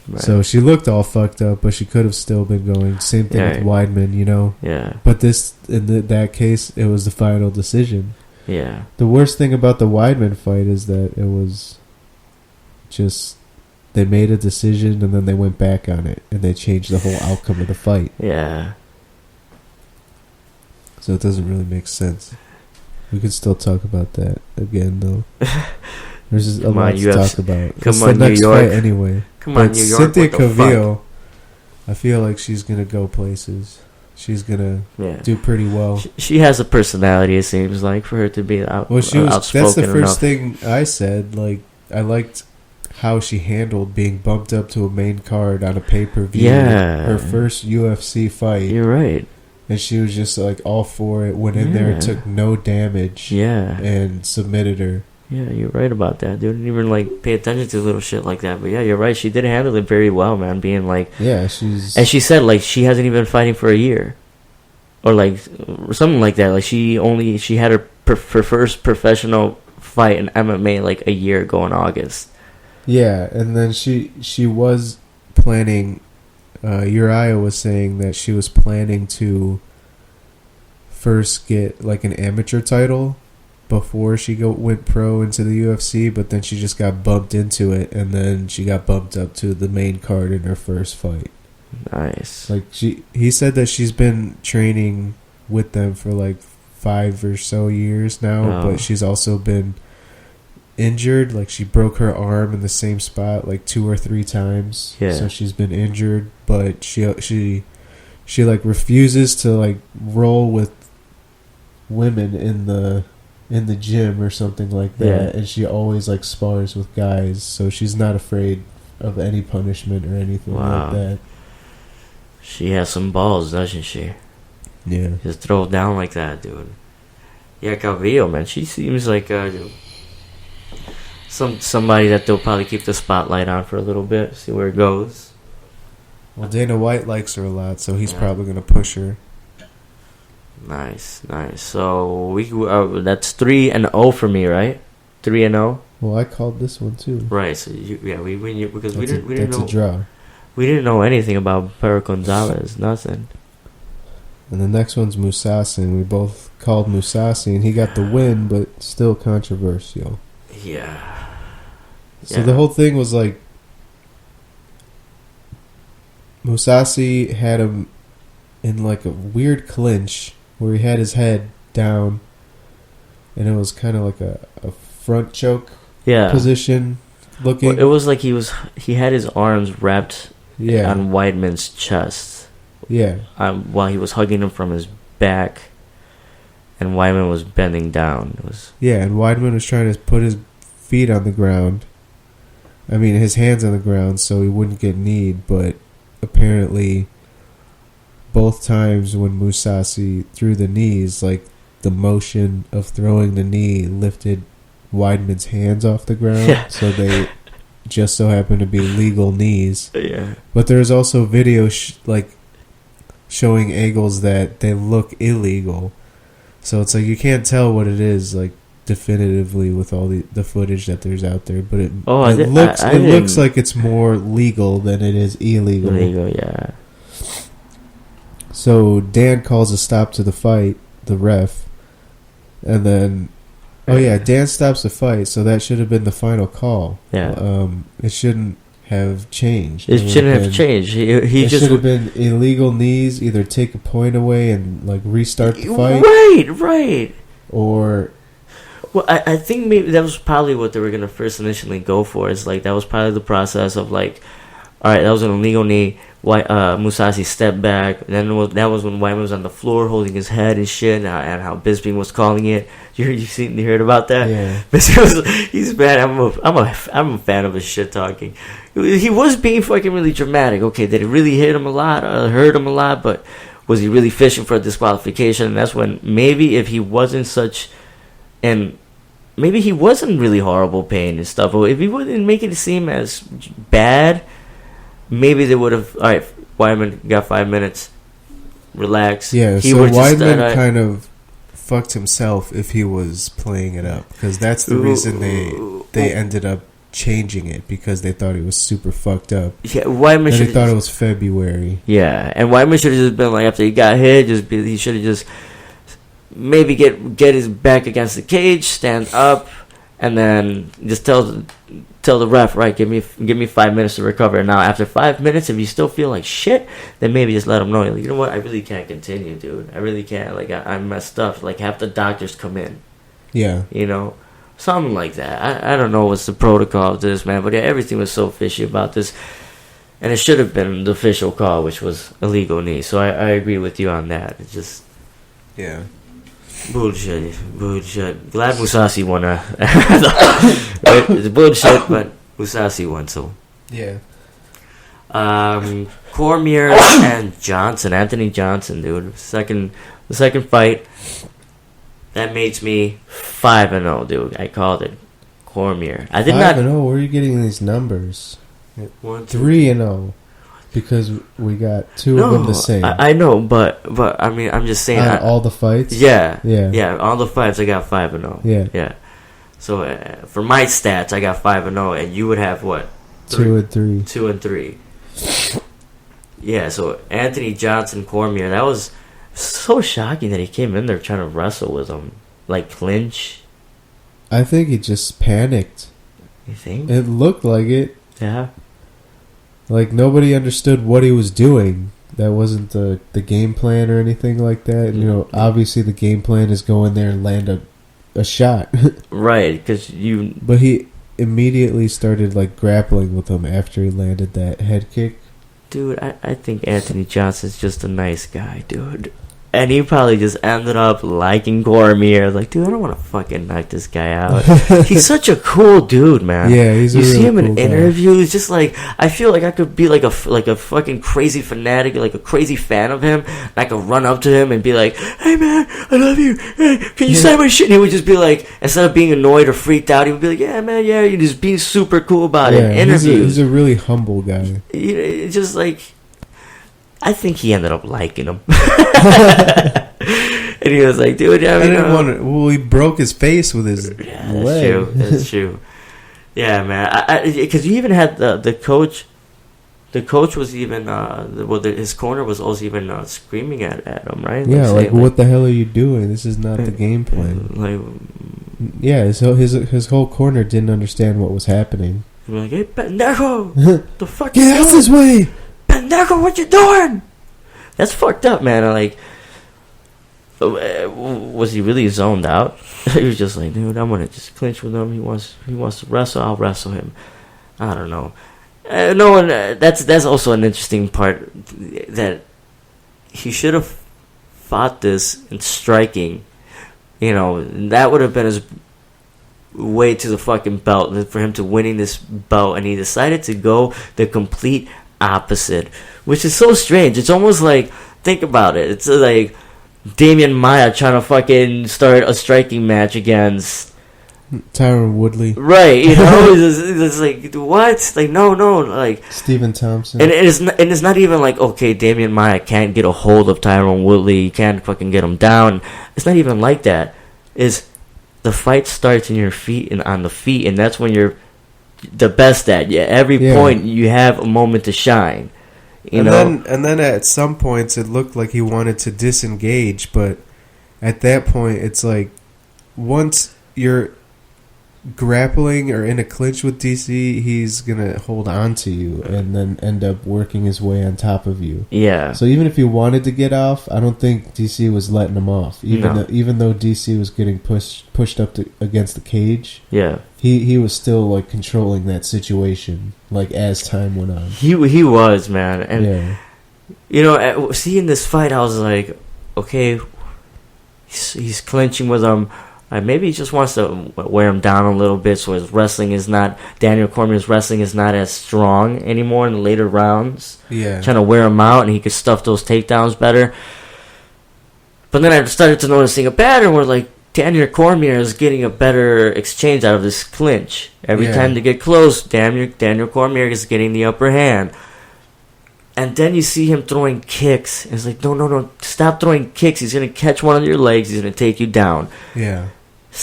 Right. So she looked all fucked up, but she could have still been going. Same thing with Weidman, you know? Yeah. But in that case, it was the final decision. Yeah. The worst thing about the Weidman fight is that it was just they made a decision and then they went back on it and they changed the whole outcome of the fight. Yeah. So it doesn't really make sense. We could still talk about that again, though. There's just a lot to talk about. Come on, New York. Fight anyway. Come on, New York. Cynthia Cavill, I feel like she's gonna go places. She's gonna do pretty well. She has a personality, it seems like, for her to be outspoken. That's the first thing I said. Like, I liked how she handled being bumped up to a main card on a pay-per-view. Yeah. Her first UFC fight. You're right. And she was just, like, all for it. Went in there, took no damage. Yeah. And submitted her. Yeah, you're right about that, dude. I didn't even, like, pay attention to little shit like that. But, yeah, you're right. She did handle it very well, man. Being, like... Yeah, she's... And she said, like, she hasn't even been fighting for a year. Or, like, something like that. Like, she had her first professional fight in MMA, like, a year ago in August. Yeah, and then she was planning... Uriah was saying that she was planning to first get, like, an amateur title before she went pro into the UFC, but then she just got bumped into it, and then she got bumped up to the main card in her first fight. Nice. Like, he said that she's been training with them for like 5 or so years now, but she's also been injured. Like, she broke her arm in the same spot like 2 or 3 times. Yeah. So she's been injured, but she like refuses to like roll with women in the gym or something like that, and she always like spars with guys, so she's not afraid of any punishment or anything like that. She has some balls, doesn't she? Yeah. Just throw it down like that, dude. Yeah, Calvillo, man, she seems like somebody that they'll probably keep the spotlight on for a little bit, see where it goes. Well, Dana White likes her a lot, so he's probably gonna push her. Nice. So we that's 3-0 for me, right? 3-0. Well, I called this one too. Right. So we didn't know. That's a draw. We didn't know anything about Pedro Gonzalez. Nothing. And the next one's Mousasi, and we both called Mousasi, and he got the win, but still controversial. Yeah. So the whole thing was like, Mousasi had him in like a weird clinch where he had his head down, and it was kind of like a front choke position looking. Well, it was like he had his arms wrapped on Weidman's chest. Yeah. While he was hugging him from his back, and Weidman was bending down. It was and Weidman was trying to put his feet on the ground. I mean, his hands on the ground so he wouldn't get kneed, but apparently both times when Mousasi threw the knees, like the motion of throwing the knee lifted Weidman's hands off the ground, so they just so happened to be legal knees. Yeah. But there's also video showing angles that they look illegal. So it's like you can't tell what it is, like, definitively with all the footage that there's out there, but it looks like it's more legal than it is illegal. Illegal, yeah. So Dan calls a stop to the fight, the ref, and then Dan stops the fight, so that should have been the final call. Yeah. It shouldn't have changed. It shouldn't have changed. He just should have been illegal knees, either take a point away and like restart the fight. Right. Or well, I think maybe that was probably what they were gonna first initially go for. Is like that was probably the process of like, all right, that was an illegal knee. Mousasi stepped back. Then that was when Weidman was on the floor holding his head and shit, and how Bisping was calling it. You heard about that? Yeah. He's bad. I'm a fan of his shit talking. He was being fucking really dramatic. Okay, did it really hit him a lot? Hurt him a lot? But was he really fishing for a disqualification? And that's when maybe if he wasn't such, and maybe he wasn't really horrible pain and stuff. But if he wouldn't make it seem as bad, maybe they would have. All right, Weidman got 5 minutes. Relax. Yeah, so Weidman kind of fucked himself if he was playing it up, because that's the reason they ended up changing it, because they thought it was super fucked up. Yeah, Weidman should. They thought it was February. Yeah, and Weidman should have just been like, after he got hit, he should have just maybe get his back against the cage, stand up, and then just tell the ref, right, give me 5 minutes to recover. Now, after 5 minutes, if you still feel like shit, then maybe just let him know. Like, you know what? I really can't continue, dude. I really can't. Like, I'm messed up. Like, have the doctors come in. Yeah. You know? Something like that. I don't know what's the protocol of this, man. But yeah, everything was so fishy about this. And it should have been the official call, which was illegal knee. So I agree with you on that. It's just... Yeah. Bullshit. Glad Mousasi won. It's bullshit, but Mousasi won, so. Yeah. Cormier and Johnson, Anthony Johnson, dude. The second fight. That makes me 5-0, dude. I called it. Cormier. I did 5-0? Where are you getting these numbers? 3-0. Because we got two of them the same. I know, but I mean, I'm just saying. All the fights? Yeah. All the fights, I got 5-0. Yeah. So for my stats, I got 5-0, and you would have what? 2-3. 2-3. Yeah. So Anthony Johnson, Cormier. That was so shocking that he came in there trying to wrestle with him, like clinch. I think he just panicked. You think? It looked like it. Yeah. Like, nobody understood what he was doing. That wasn't the game plan or anything like that. You know, obviously the game plan is go in there and land a shot. Right, because But he immediately started, like, grappling with him after he landed that head kick. Dude, I think Anthony Johnson's just a nice guy, dude. And he probably just ended up liking Cormier. Like, dude, I don't want to fucking knock this guy out. He's such a cool dude, man. Yeah, he's. You see him in interviews, just like I feel like I could be like a fucking crazy fanatic, like a crazy fan of him. And I could run up to him and be like, "Hey, man, I love you. Hey, can you sign my shit?" And he would just be like, instead of being annoyed or freaked out, he would be like, "Yeah, man, yeah." You're just being super cool about it. Interviews. He's a really humble guy. It's just like. I think he ended up liking him. And he was like, dude, yeah, well, he broke his face with his leg. That's true. Yeah, man. Because you even had the coach. The coach was even, his corner was also even screaming at him, right? Yeah, like, what the hell are you doing? This is not the game plan. Yeah, so his whole corner didn't understand what was happening. Like, hey, pendejo! The fuck you doing? Get out this way! Pendejo, what you doing? That's fucked up, man. Like, was he really zoned out? He was just like, dude, I'm gonna just clinch with him. He wants to wrestle. I'll wrestle him. I don't know. No one. That's also an interesting part, that he should have fought this in striking. You know, that would have been his way to the fucking belt, for him to winning this belt, and he decided to go the complete opposite, which is so strange. It's almost like, think about it. It's like Damian Maia trying to fucking start a striking match against Tyron Woodley. Right, you know? it's like, what? Like, no, like... Stephen Thompson. And it's not even like, okay, Damian Maia can't get a hold of Tyron Woodley, you can't fucking get him down. It's not even like that. It's, the fight starts in your feet and on the feet, and that's when you're the best at. Yeah, every point you have a moment to shine. You know? And then at some points it looked like he wanted to disengage, but at that point it's like, once you're grappling or in a clinch with DC, he's gonna hold on to you and then end up working his way on top of you. Yeah. So even if he wanted to get off, I don't think DC was letting him off. Even though DC was getting pushed up against the cage. Yeah. He was still like controlling that situation, like, as time went on. He was, man. And you know, seeing this fight, I was like, okay, he's clinching with him. Maybe he just wants to wear him down a little bit, so his wrestling is not... Daniel Cormier's wrestling is not as strong anymore in the later rounds. Yeah. Trying to wear him out, and he could stuff those takedowns better. But then I started to noticing a pattern where, like, Daniel Cormier is getting a better exchange out of this clinch. Every time they get close, Daniel Cormier is getting the upper hand. And then you see him throwing kicks. And it's like, no, stop throwing kicks. He's going to catch one of your legs. He's going to take you down. Yeah.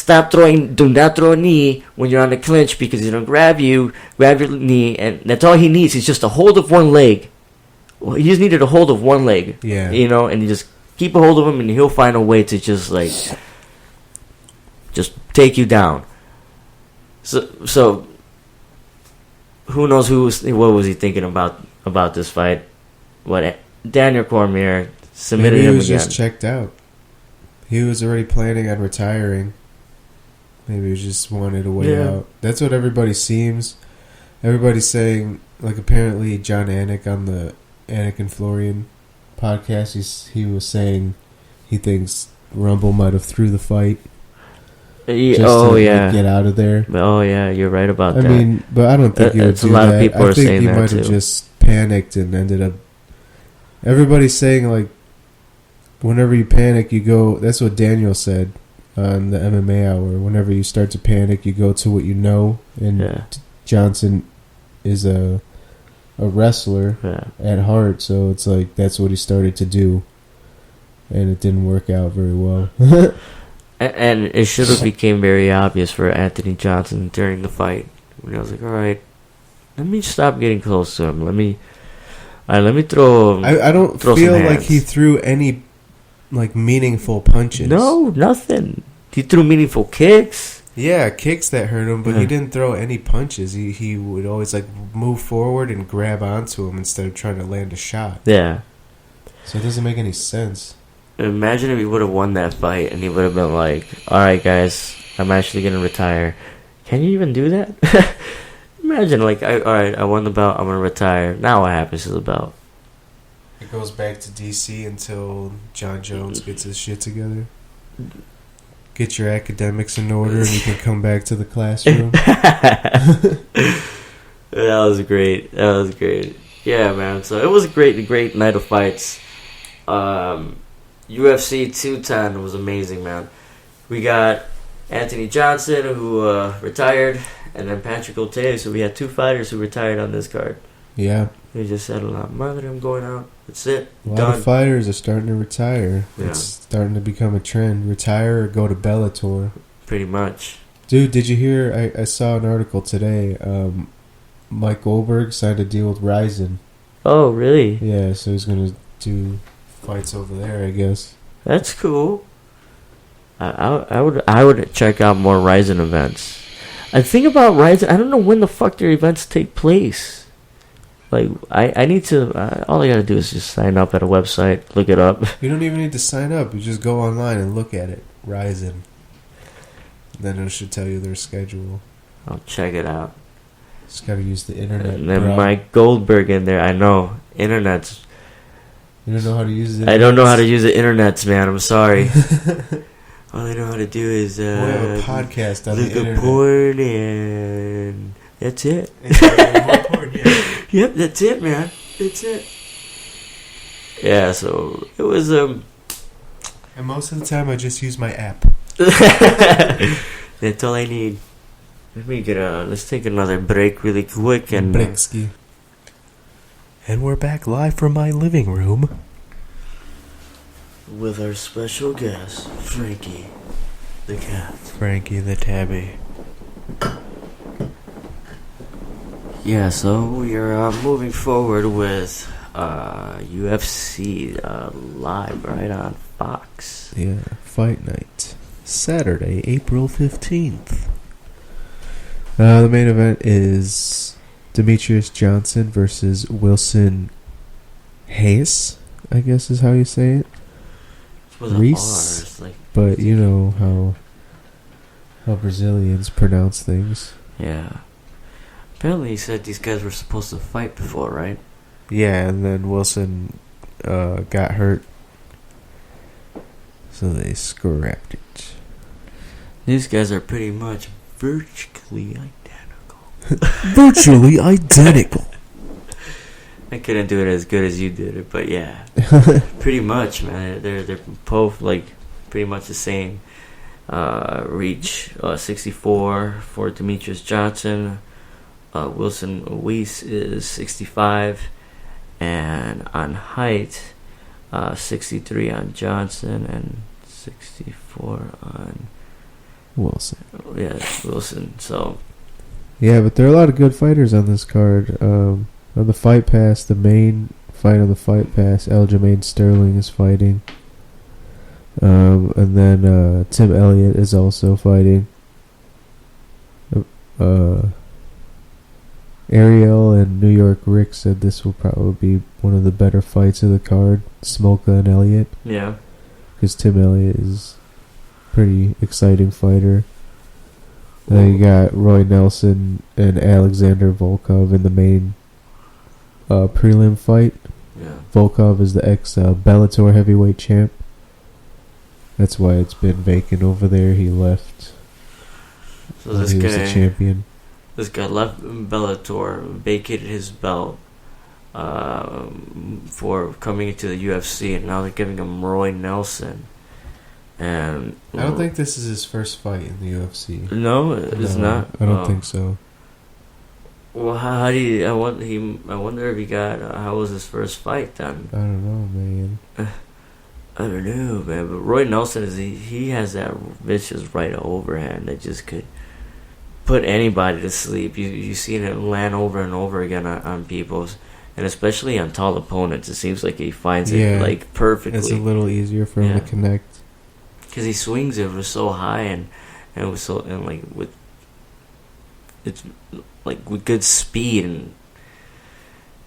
Do not throw a knee when you're on the clinch, because he's going to grab your knee, and that's all he needs. He's just a hold of one leg. Well, he just needed a hold of one leg. Yeah. You know, and you just keep a hold of him, and he'll find a way to just take you down. So who knows what was he thinking about this fight? What Daniel Cormier submitted him again. Maybe he was just checked out. He was already planning on retiring. Maybe he just wanted a way out. That's what everybody seems. Everybody's saying, like, apparently John Anik on the Anik and Florian podcast, he was saying he thinks Rumble might have threw the fight. Get out of there. Oh yeah, you're right about that. I mean, but I don't think he would do that. A lot of people are saying that too. I think he might have just panicked and ended up... Everybody's saying, like, whenever you panic, you go... That's what Daniel said on the MMA Hour. Whenever you start to panic, you go to what you know. And Johnson is a wrestler at heart, so it's like that's what he started to do. And it didn't work out very well. And it should have became very obvious for Anthony Johnson during the fight. When I was like, all right, let me stop getting close to him. Let me throw. I don't feel like he threw any like meaningful punches. No, nothing. He threw meaningful kicks. Yeah, kicks that hurt him, but he didn't throw any punches. He would always like move forward and grab onto him instead of trying to land a shot. Yeah. So it doesn't make any sense. Imagine if he would have won that fight and he would have been like, all right, guys, I'm actually going to retire. Can you even do that? Imagine, like, all right, I won the belt, I'm going to retire. Now what happens to the belt? It goes back to DC until John Jones gets his shit together. Get your academics in order and you can come back to the classroom. That was great. Yeah, man. So it was a great night of fights. UFC 210 was amazing, man. We got Anthony Johnson, who retired, and then Patrick O'Tay. So we had two fighters who retired on this card. Yeah. They just said, "Mother, I'm going out. That's it. A lot of fighters are starting to retire. Yeah. It's starting to become a trend. Retire or go to Bellator. Pretty much. Dude, did you hear? I saw an article today. Mike Goldberg signed a deal with Ryzen. Oh, really? Yeah, so he's going to do fights over there, I guess. That's cool. I would check out more Ryzen events. I think about Ryzen, I don't know when the fuck their events take place. Like, I need to. All I gotta do is just sign up at a website, look it up. You don't even need to sign up. You just go online and look at it. Ryzen. Then it should tell you their schedule. I'll check it out. Just gotta use the internet. And then Mike Goldberg in there. I know. Internet's. You don't know how to use it? I don't know how to use the internets, man. I'm sorry. All I know how to do is we have a podcast on the look internet. up porn and that's it. Porn, yeah. Yep, that's it, man. That's it. Yeah, so it was And most of the time, I just use my app. That's all I need. Let's take another break really quick and Breakski. And we're back live from my living room with our special guest, Frankie the cat. Frankie the tabby. Yeah, so we are moving forward with UFC live right on Fox. Yeah, Fight Night. Saturday, April 15th. The main event is Demetrius Johnson versus Wilson Hayes, I guess is how you say it. Reese, but you know how Brazilians pronounce things. Yeah. Apparently he said these guys were supposed to fight before, right? Yeah, and then Wilson got hurt, so they scrapped it. These guys are pretty much virtually identical. Virtually identical. I couldn't do it as good as you did it, but yeah, pretty much, man. They're both like pretty much the same reach. 64 for Demetrius Johnson. Wilson Weiss is 65, and on height, 63 on Johnson and 64 on Wilson. Yeah, Wilson. So yeah, but there are a lot of good fighters on this card. On the Fight Pass, the main fight on the Fight Pass, Aljamain Sterling is fighting. And then Tim Elliott is also fighting. Ariel and New York Rick said this will probably be one of the better fights of the card, Smolka and Elliott. yeah, Because Tim Elliott is a pretty exciting fighter. Then you got Roy Nelson and Alexander Volkov in the main prelim fight. yeah. Volkov is the ex-Bellator heavyweight champ. That's why it's been vacant over there. He left. So this he was guy, the champion. This guy left Bellator, vacated his belt for coming into the UFC, and now they're giving him Roy Nelson. And I don't think this is his first fight in the UFC. No, it's not. I don't think so. Well, how do you? I wonder if he got. How was his first fight then? I don't know, man. I don't know, man. But Roy Nelson he has that vicious right overhand that just could put anybody to sleep. You seen it land over and over again on people's, and especially on tall opponents. It seems like he finds it like perfectly. It's a little easier for him to connect. Because he swings it was so high and was so and like with it's like with good speed and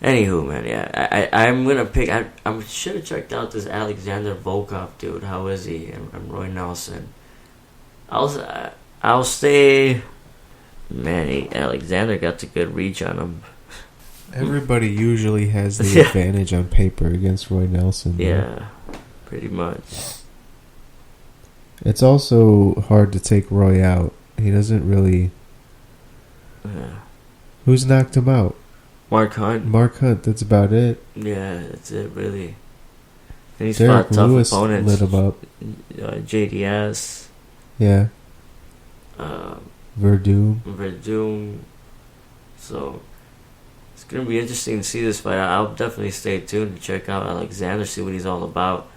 anywho, man, yeah, I'm gonna pick. I should have checked out this Alexander Volkov dude. How is he? And Roy Nelson. I'll stay. Man, Alexander got the good reach on him. Everybody usually has the advantage on paper against Roy Nelson. Yeah, pretty much. It's also hard to take Roy out. He doesn't really... Yeah. Who's knocked him out? Mark Hunt. Mark Hunt, that's about it. Yeah, that's it, really. And he's Derek fought tough Lewis opponents. lit him up. JDS. Yeah. Verdum. So, it's going to be interesting to see this fight. I'll definitely stay tuned to check out Alexander, see what he's all about.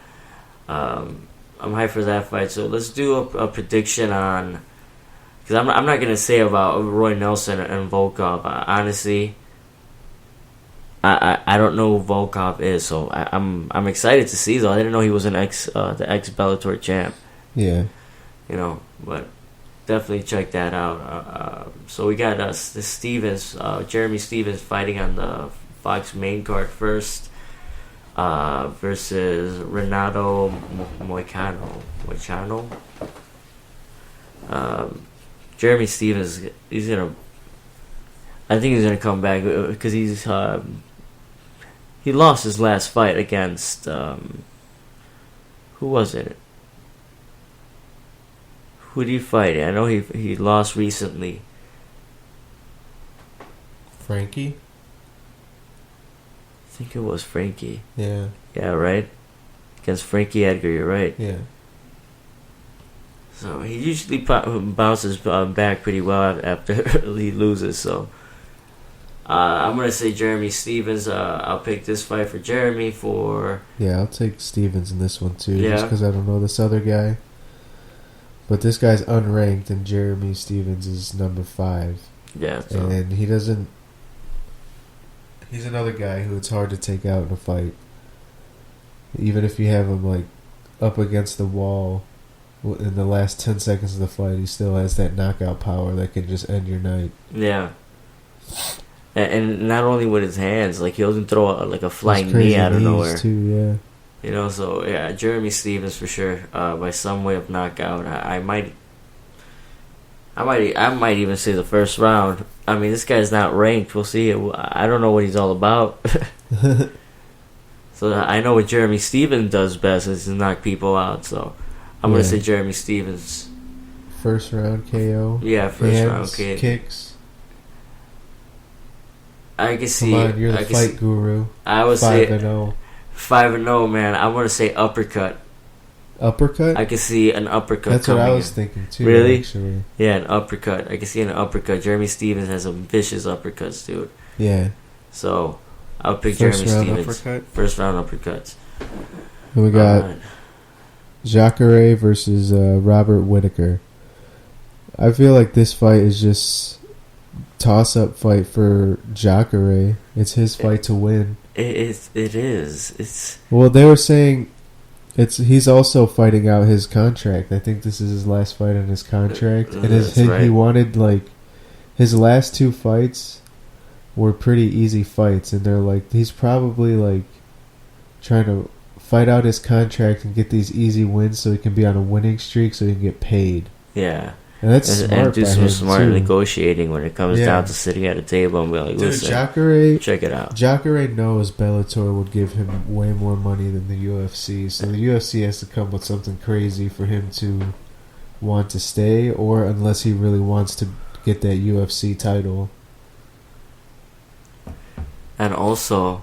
I'm hyped for that fight. So let's do a prediction on, because I'm not gonna say about Roy Nelson and Volkov. Honestly, I don't know who Volkov is, so I'm excited to see though. I didn't know he was the ex Bellator champ. Yeah, but definitely check that out. So we got Jeremy Stevens fighting on the Fox main card first. Versus Renato Moicano. Jeremy Stevens, I think he's gonna come back because he lost his last fight against who was it? Who did he fight? I know he lost recently. Frankie? I think it was Frankie. Yeah. Yeah, right? Against Frankie Edgar, you're right. Yeah. So he usually bounces back pretty well after he loses. So I'm going to say Jeremy Stevens. I'll pick this fight for Jeremy for... Yeah, I'll take Stevens in this one too. Yeah. Just because I don't know this other guy. But this guy's unranked and Jeremy Stevens is number 5. Yeah. So. And he doesn't... He's another guy who it's hard to take out in a fight. Even if you have him like up against the wall in the last 10 seconds of the fight, he still has that knockout power that can just end your night. Yeah. And not only with his hands, like he'll throw a flying knee out of nowhere. Too, yeah. You know, so yeah, Jeremy Stevens for sure. By some way of knockout, I might even say the first round. I mean, this guy's not ranked. We'll see. I don't know what he's all about. So I know what Jeremy Stevens does best is to knock people out. So I'm going to say Jeremy Stevens. First round KO. Yeah, first round KO. Kicks. I can see. Come on, you're the fight guru. I would say 5-0. 5-0, man. I want to say uppercut. Uppercut? I can see an uppercut. That's what I was thinking too. Really? Actually. Yeah, an uppercut. I can see an uppercut. Jeremy Stevens has some vicious uppercuts, dude. Yeah. So I'll pick First Jeremy round Stevens. Uppercut. First round uppercuts. And we got Jacare versus Robert Whittaker. I feel like this fight is just toss-up fight for Jacare. It's his fight to win. It is. It's well, they were saying he's also fighting out his contract. I think this is his last fight on his contract, and he wanted like his last 2 fights were pretty easy fights, and they're like he's probably like trying to fight out his contract and get these easy wins so he can be on a winning streak so he can get paid. Yeah. And that's smart. And do some smart too. Negotiating when it comes down to sitting at a table and be like, listen, Jacare, check it out. Jacare knows Bellator would give him way more money than the UFC, so the UFC has to come with something crazy for him to want to stay, or unless he really wants to get that UFC title. And also,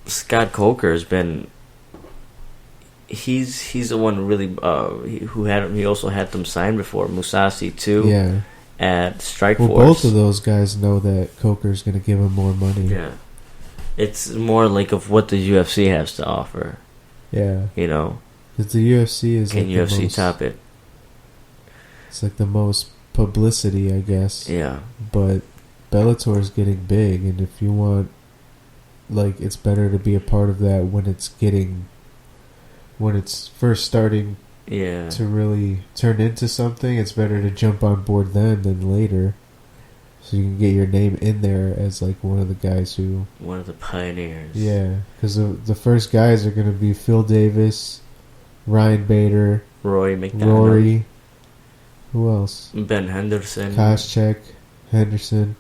Scott Coker has been... He's the one really he also had them signed before Musashi too. Yeah. At Strikeforce. Well, both of those guys know that Coker's going to give him more money. Yeah. It's more like of what the UFC has to offer. Yeah. You know. Because the UFC is can like UFC top it? It's like the most publicity, I guess. Yeah. But Bellator's getting big, and if you want, like, it's better to be a part of that when it's first starting to really turn into something. It's better to jump on board then than later, so you can get your name in there as like one of the guys one of the pioneers. Yeah, because the first guys are going to be Phil Davis, Ryan Bader, Rory McDonald, Rory, who else? Ben Henderson, Koscheck, Henderson.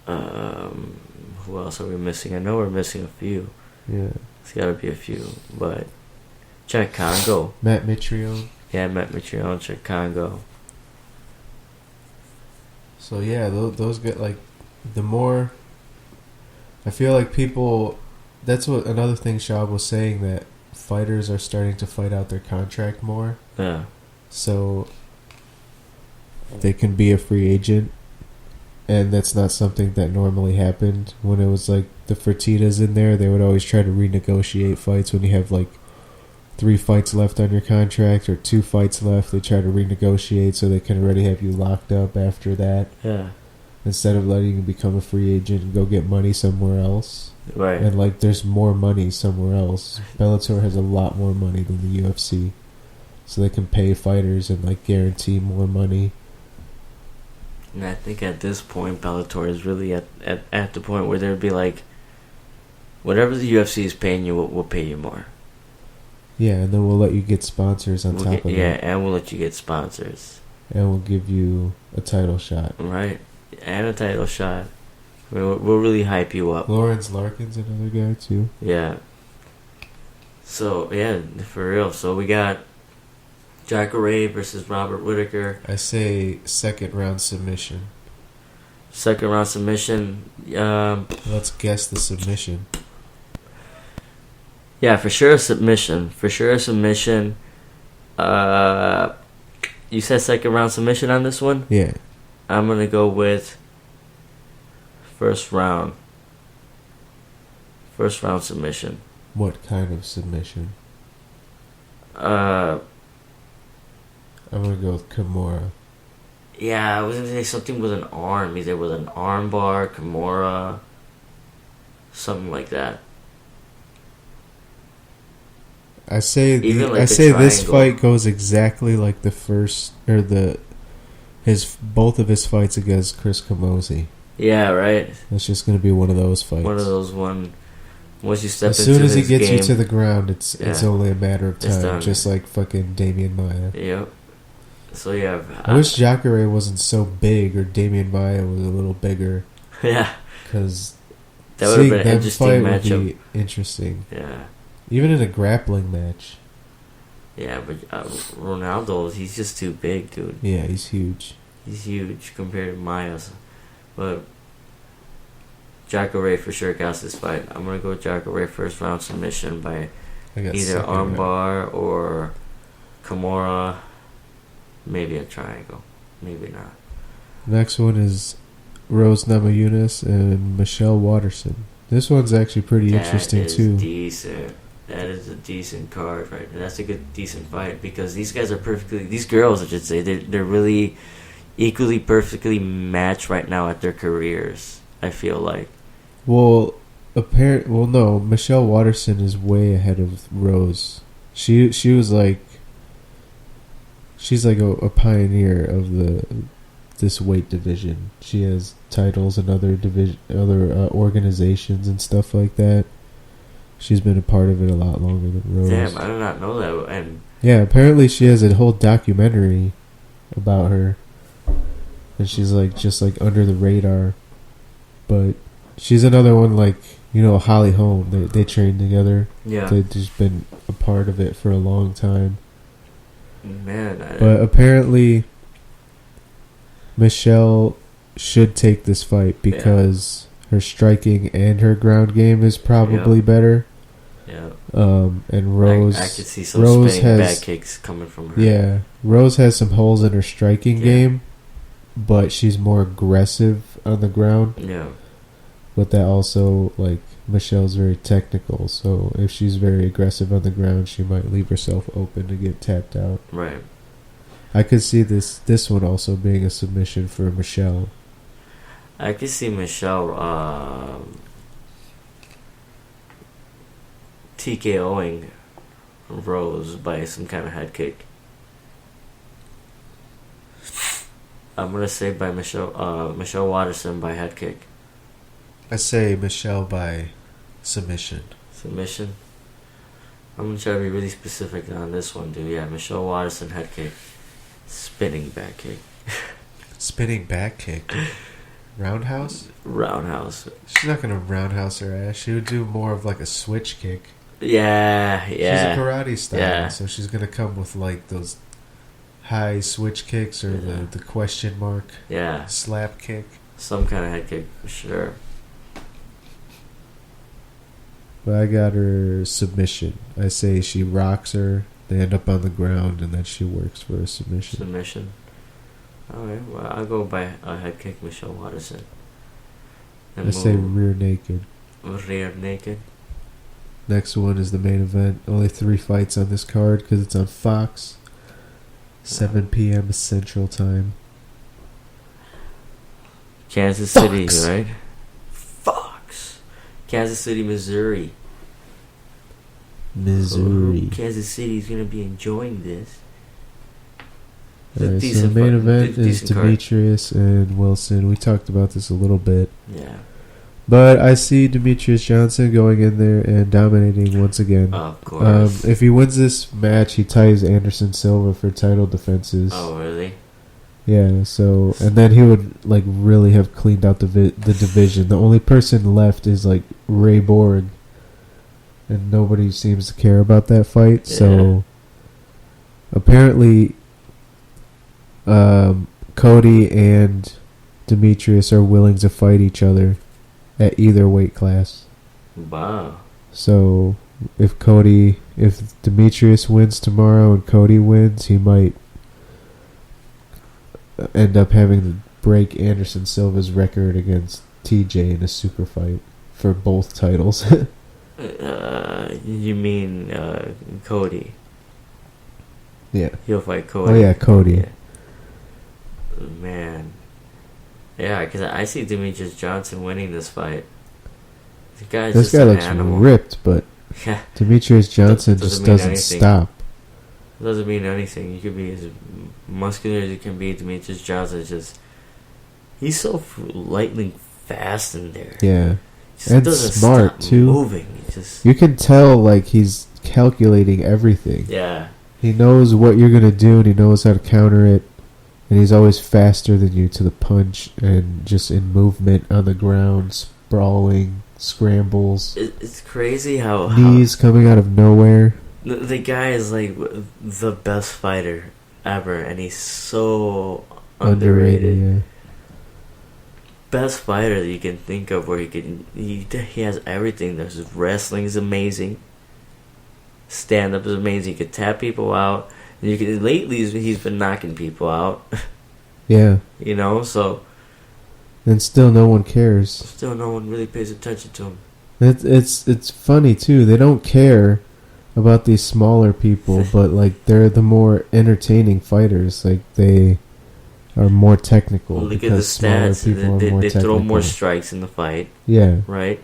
Who else are we missing? I know we're missing a few. Yeah. It's got to be a few, but Chicago. Matt Mitrione. Yeah, Matt Mitrione, Chicago. So yeah, those get like the more. I feel like people. That's what another thing Shab was saying, that fighters are starting to fight out their contract more. Yeah. So they can be a free agent. And that's not something that normally happened. When it was like the Fertittas in there, they would always try to renegotiate fights when you have like 3 fights left on your contract or 2 fights left. They try to renegotiate so they can already have you locked up after that. Yeah. Instead of letting you become a free agent and go get money somewhere else. Right. And like there's more money somewhere else. Bellator has a lot more money than the UFC. So they can pay fighters and like guarantee more money. And I think at this point, Bellator is really at the point where they'd be like, whatever the UFC is paying you, we'll pay you more. Yeah, and then we'll let you get sponsors on top of it. Yeah, and we'll let you get sponsors. And we'll give you a title shot. Right, and a title shot. We'll really hype you up. Lawrence Larkin's another guy, too. Yeah. So, yeah, for real. So we got Jacare versus Robert Whittaker. I say second round submission. Second round submission. Let's guess the submission. Yeah, for sure a submission. For sure a submission. You said second round submission on this one? Yeah. I'm going to go with first round. First round submission. What kind of submission? I'm going to go with Kimura. Yeah, I was going to say something with an arm. Either with an arm bar, Kimura, something like that. I say Like this fight goes exactly like the first or both of his fights against Chris Camozzi. Yeah, right. It's just going to be one of those fights. One of those once you step as into soon as he his gets game, you to the ground, it's only a matter of time, done. just like fucking Damian Maia. Yep. So yeah, I wish Jacare wasn't so big or Damian Maia was a little bigger. Yeah. Because that would have been an interesting matchup. Would be interesting. Yeah. Even in a grappling match. Yeah, but Ronaldo, he's just too big, dude. Yeah, he's huge. He's huge compared to Maya's. But Jacare for sure got this fight. I'm going to go with Jacare first round submission by either armbar or Kimura. Maybe a triangle. Maybe not. Next one is Rose Namajunas and Michelle Waterson. This one's actually pretty interesting too. Decent. That is a decent card, right? And that's a decent fight because these girls, I should say, they're really equally perfectly matched right now at their careers. I feel like. Well, no. Michelle Waterson is way ahead of Rose. She was like, she's like a pioneer of this weight division. She has titles in other organizations and stuff like that. She's been a part of it a lot longer than Rose. Damn, I did not know that. And yeah, apparently she has a whole documentary about her, and she's like just like under the radar. But she's another one like Holly Holm. They trained together. Yeah, they've just been a part of it for a long time. Man, but apparently Michelle should take this fight because her striking and her ground game is probably better. Yeah. And Rose, I could see some spinning back kicks coming from her. Yeah, Rose has some holes in her striking game, but she's more aggressive on the ground. Yeah. But that also, like, Michelle's very technical, so if she's very aggressive on the ground, she might leave herself open to get tapped out. Right. I could see this one also being a submission for Michelle. I could see Michelle TKOing Rose by some kind of head kick. I'm gonna say by Michelle Waterson by head kick. I say Michelle by submission. Submission. I'm gonna try to be really specific on this one, dude. Yeah, Michelle Waterson head kick, spinning back kick. Spinning back kick. Roundhouse? Roundhouse. She's not gonna roundhouse her ass. She would do more of like a switch kick. Yeah. She's a karate style, so she's gonna come with like those high switch kicks or the question mark. Yeah. Slap kick. Some kind of head kick for sure. But I got her submission. I say she rocks her. They end up on the ground, and then she works for a submission. Submission. Alright, well, I'll go by a head kick, Michelle Waterson. I say rear naked. Rear naked. Next one is the main event. Only 3 fights on this card because it's on Fox. 7 p.m. Central Time. Kansas City, right? Fox. Kansas City, Missouri. Missouri. Kansas City is going to be enjoying this. Alright, so the main event is Demetrius and Wilson. We talked about this a little bit. Yeah. But I see Demetrius Johnson going in there and dominating once again. Of course. If he wins this match, he ties Anderson Silva for title defenses. Oh, really? Yeah, so... And then he would, like, really have cleaned out the division. The only person left is, like, Ray Borg. And nobody seems to care about that fight, so... Apparently... Cody and Demetrius are willing to fight each other at either weight class. Wow. So if Demetrius wins tomorrow and Cody wins, he might end up having to break Anderson Silva's record against TJ in a super fight for both titles. You mean Cody? Yeah. He'll fight Cody. Oh yeah, Cody. Yeah. Man. Yeah, because I see Demetrius Johnson winning this fight. This guy looks ripped, but yeah. Demetrius Johnson just doesn't stop. It doesn't mean anything. You could be as muscular as you can be. Demetrius Johnson he's so lightning fast in there. Yeah. And smart too. Moving. You can tell like he's calculating everything. Yeah. He knows what you're gonna do and he knows how to counter it. And he's always faster than you to the punch and just in movement on the ground, sprawling, scrambles. It's crazy how... Knees coming out of nowhere. The guy is like the best fighter ever, and he's so underrated. Yeah. Best fighter that you can think of where he has everything. There's wrestling is amazing. Stand-up is amazing. He could tap people out. Lately, he's been knocking people out. Yeah. You know, so... And still no one cares. Still no one really pays attention to him. It's funny, too. They don't care about these smaller people, but, like, they're the more entertaining fighters. Like, they are more technical. Well, look at the stats. They throw more strikes in the fight. Yeah. Right?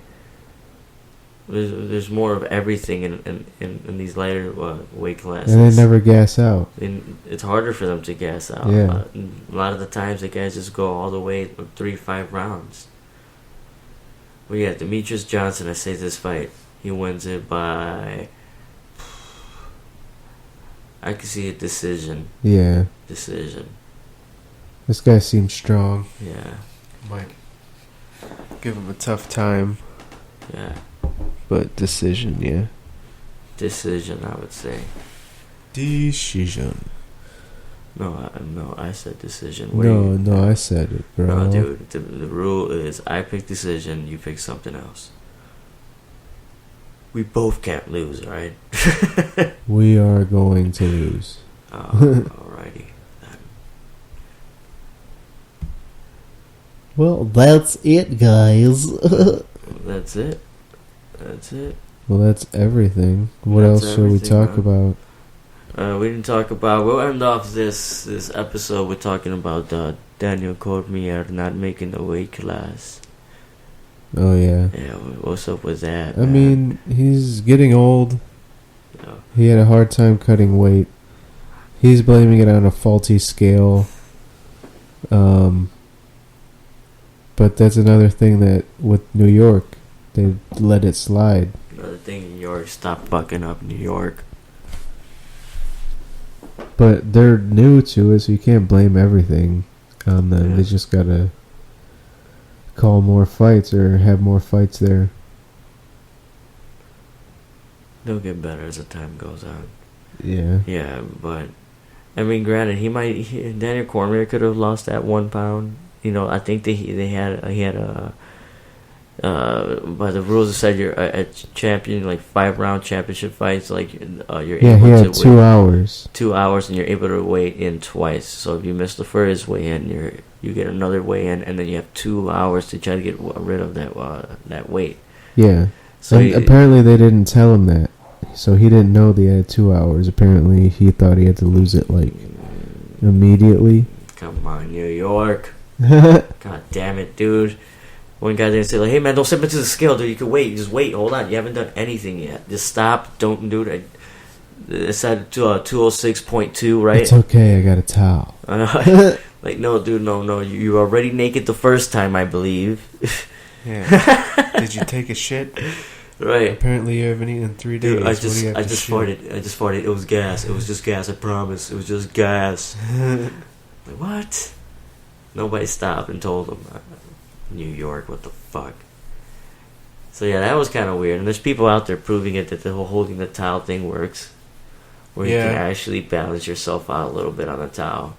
There's more of everything in these lighter weight classes. And they never gas out. And it's harder for them to gas out. Yeah. A lot of the times the guys just go all the way 3-5 rounds. Well, yeah, Demetrius Johnson, I say this fight, he wins it by... I can see a decision. Yeah. Decision. This guy seems strong. Yeah. Might give him a tough time. Yeah. But decision, yeah. Decision, I would say. Decision. No, I said decision. No, I said it, bro. No, dude, the rule is I pick decision, you pick something else. We both can't lose, right? We are going to lose. Alrighty. Well, that's it, guys. That's it. Well, that's everything. What else should we talk about? We didn't talk about... We'll end off this episode with talking about Daniel Cormier not making the weight class. Oh, yeah. Yeah, what's up with that, I mean, he's getting old. Yeah. He had a hard time cutting weight. He's blaming it on a faulty scale. But that's another thing that with New York, they let it slide. Another thing, New York, stop fucking up New York. But they're new to it, so you can't blame everything on them. Yeah. They just gotta call more fights or have more fights there. They'll get better as the time goes on. Yeah. Yeah, but I mean, granted, Daniel Cormier could have lost that 1 pound. You know, I think he had a by the rules it said you're a champion, like 5-round championship fights, like you're able he had to 2 hours. 2 hours, and you're able to weigh in twice. So if you miss the first weigh in, you get another weigh in, and then you have 2 hours to try to get rid of that weight. Yeah. So and apparently they didn't tell him that, so he didn't know they had 2 hours. Apparently he thought he had to lose it like immediately. Come on, New York. God damn it, dude. One guy didn't say, like, hey, man, don't submit to the scale, dude. You can wait. Just wait. Hold on. You haven't done anything yet. Just stop. Don't do that. It said 206.2, right? It's okay, I got a towel. Like, no, dude, no. You were already naked the first time, I believe. Yeah. Did you take a shit? Right. Apparently you haven't eaten in 3 days. Dude, I just farted. It was gas. It was just gas, I promise. It was just gas. Like, what? Nobody stopped and told him. New York, what the fuck? So yeah, that was kind of weird. And there's people out there proving it that the whole holding the towel thing works. Where you can actually balance yourself out a little bit on the towel.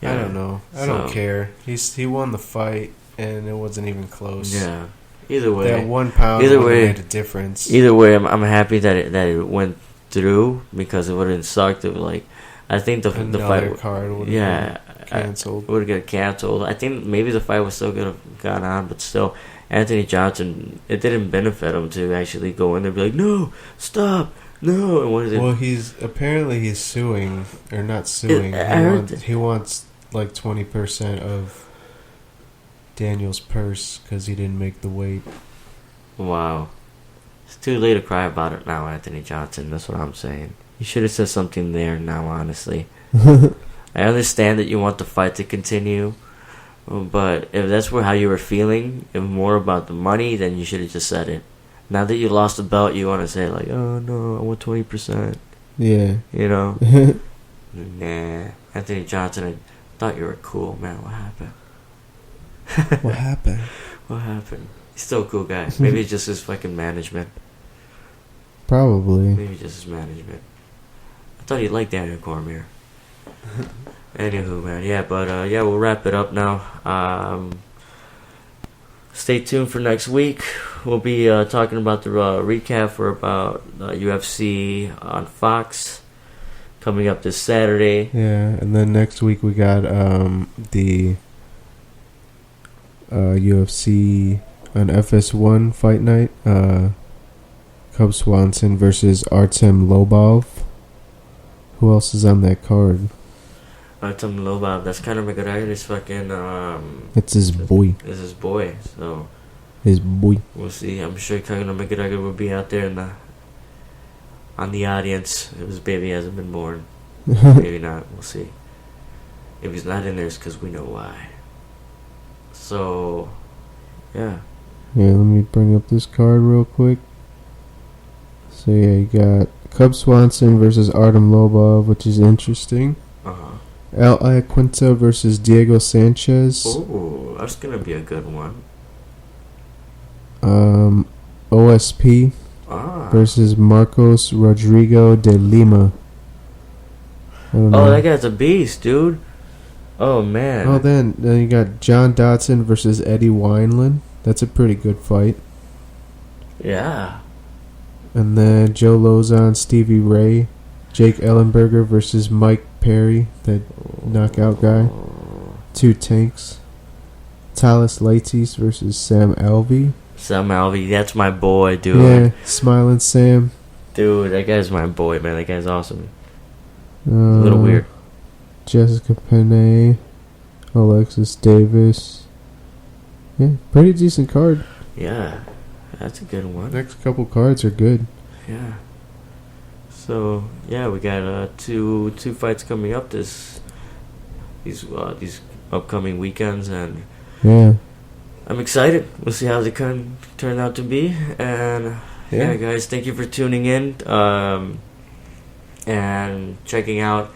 Yeah. I don't know. I don't care. He won the fight, and it wasn't even close. Yeah. Either way, that 1 pound would have made a difference. Either way, I'm happy that it went through, because it would have sucked. It like, I think the fight card would have canceled. Would have got canceled. I think maybe the fight was still gonna gone on, but still, Anthony Johnson, it didn't benefit him to actually go in there and be like, no, stop. No, and what is it? Well, he's suing, or not suing. He wants like 20% of Daniel's purse because he didn't make the weight. Wow, it's too late to cry about it now, Anthony Johnson. That's what I'm saying. You should have said something there now. Honestly, I understand that you want the fight to continue, but if that's how you were feeling, if more about the money, then you should have just said it. Now that you lost the belt, you want to say like, "Oh no, I want 20%." Yeah, you know. Nah, Anthony Johnson, I thought you were cool, man. What happened? What happened? What happened? He's still a cool guy. Maybe it's just his fucking management. Probably. Maybe just his management. I thought he liked Daniel Cormier. Anywho, man, yeah, but yeah, we'll wrap it up now. Stay tuned for next week. We'll be talking about the recap for about UFC on Fox coming up this Saturday. Yeah, and then next week we got the UFC on FS1 Fight Night. Cub Swanson versus Artem Lobov. Who else is on that card? Artem Lobov, that's Conor McGregor's fucking it's his boy. It's his boy, so his boy. We'll see. I'm sure Conor McGregor will be out there on the audience if his baby hasn't been born. Maybe not. We'll see. If he's not in there, it's because we know why. So, yeah. Yeah, let me bring up this card real quick. So yeah, you got Cub Swanson versus Artem Lobov, which is interesting. Al Iaquinta versus Diego Sanchez. Oh, that's gonna be a good one. OSP versus Marcos Rodrigo de Lima. Oh, that guy's a beast, dude. Oh man. Oh, then you got John Dodson versus Eddie Wineland. That's a pretty good fight. Yeah. And then Joe Lozon, Stevie Ray, Jake Ellenberger versus Mike Perry, that knockout guy. 2 tanks. Talis Leites versus Sam Alvey. Sam Alvey, that's my boy, dude. Yeah, Smiling Sam. Dude, that guy's my boy, man. That guy's awesome. A little weird. Jessica Penne, Alexis Davis. Yeah, pretty decent card. Yeah, that's a good one. Next couple cards are good. Yeah. So yeah, we got two fights coming up these upcoming weekends, and yeah, I'm excited. We'll see how they can turn out to be. And yeah, guys, thank you for tuning in and checking out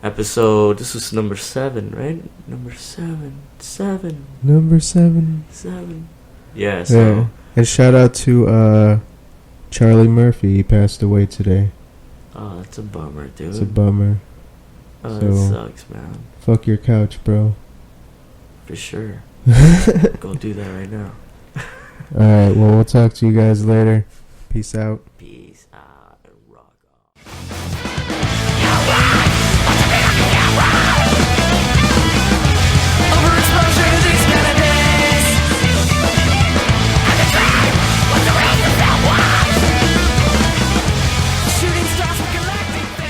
episode. This was number 7, right? Number 7. Yeah. So. Yeah. And shout out to Charlie Murphy. He passed away today. Oh, that's a bummer, dude. It's a bummer. Oh, so, that sucks, man. Fuck your couch, bro. For sure. Go do that right now. Alright, well, we'll talk to you guys later. Peace out. Peace.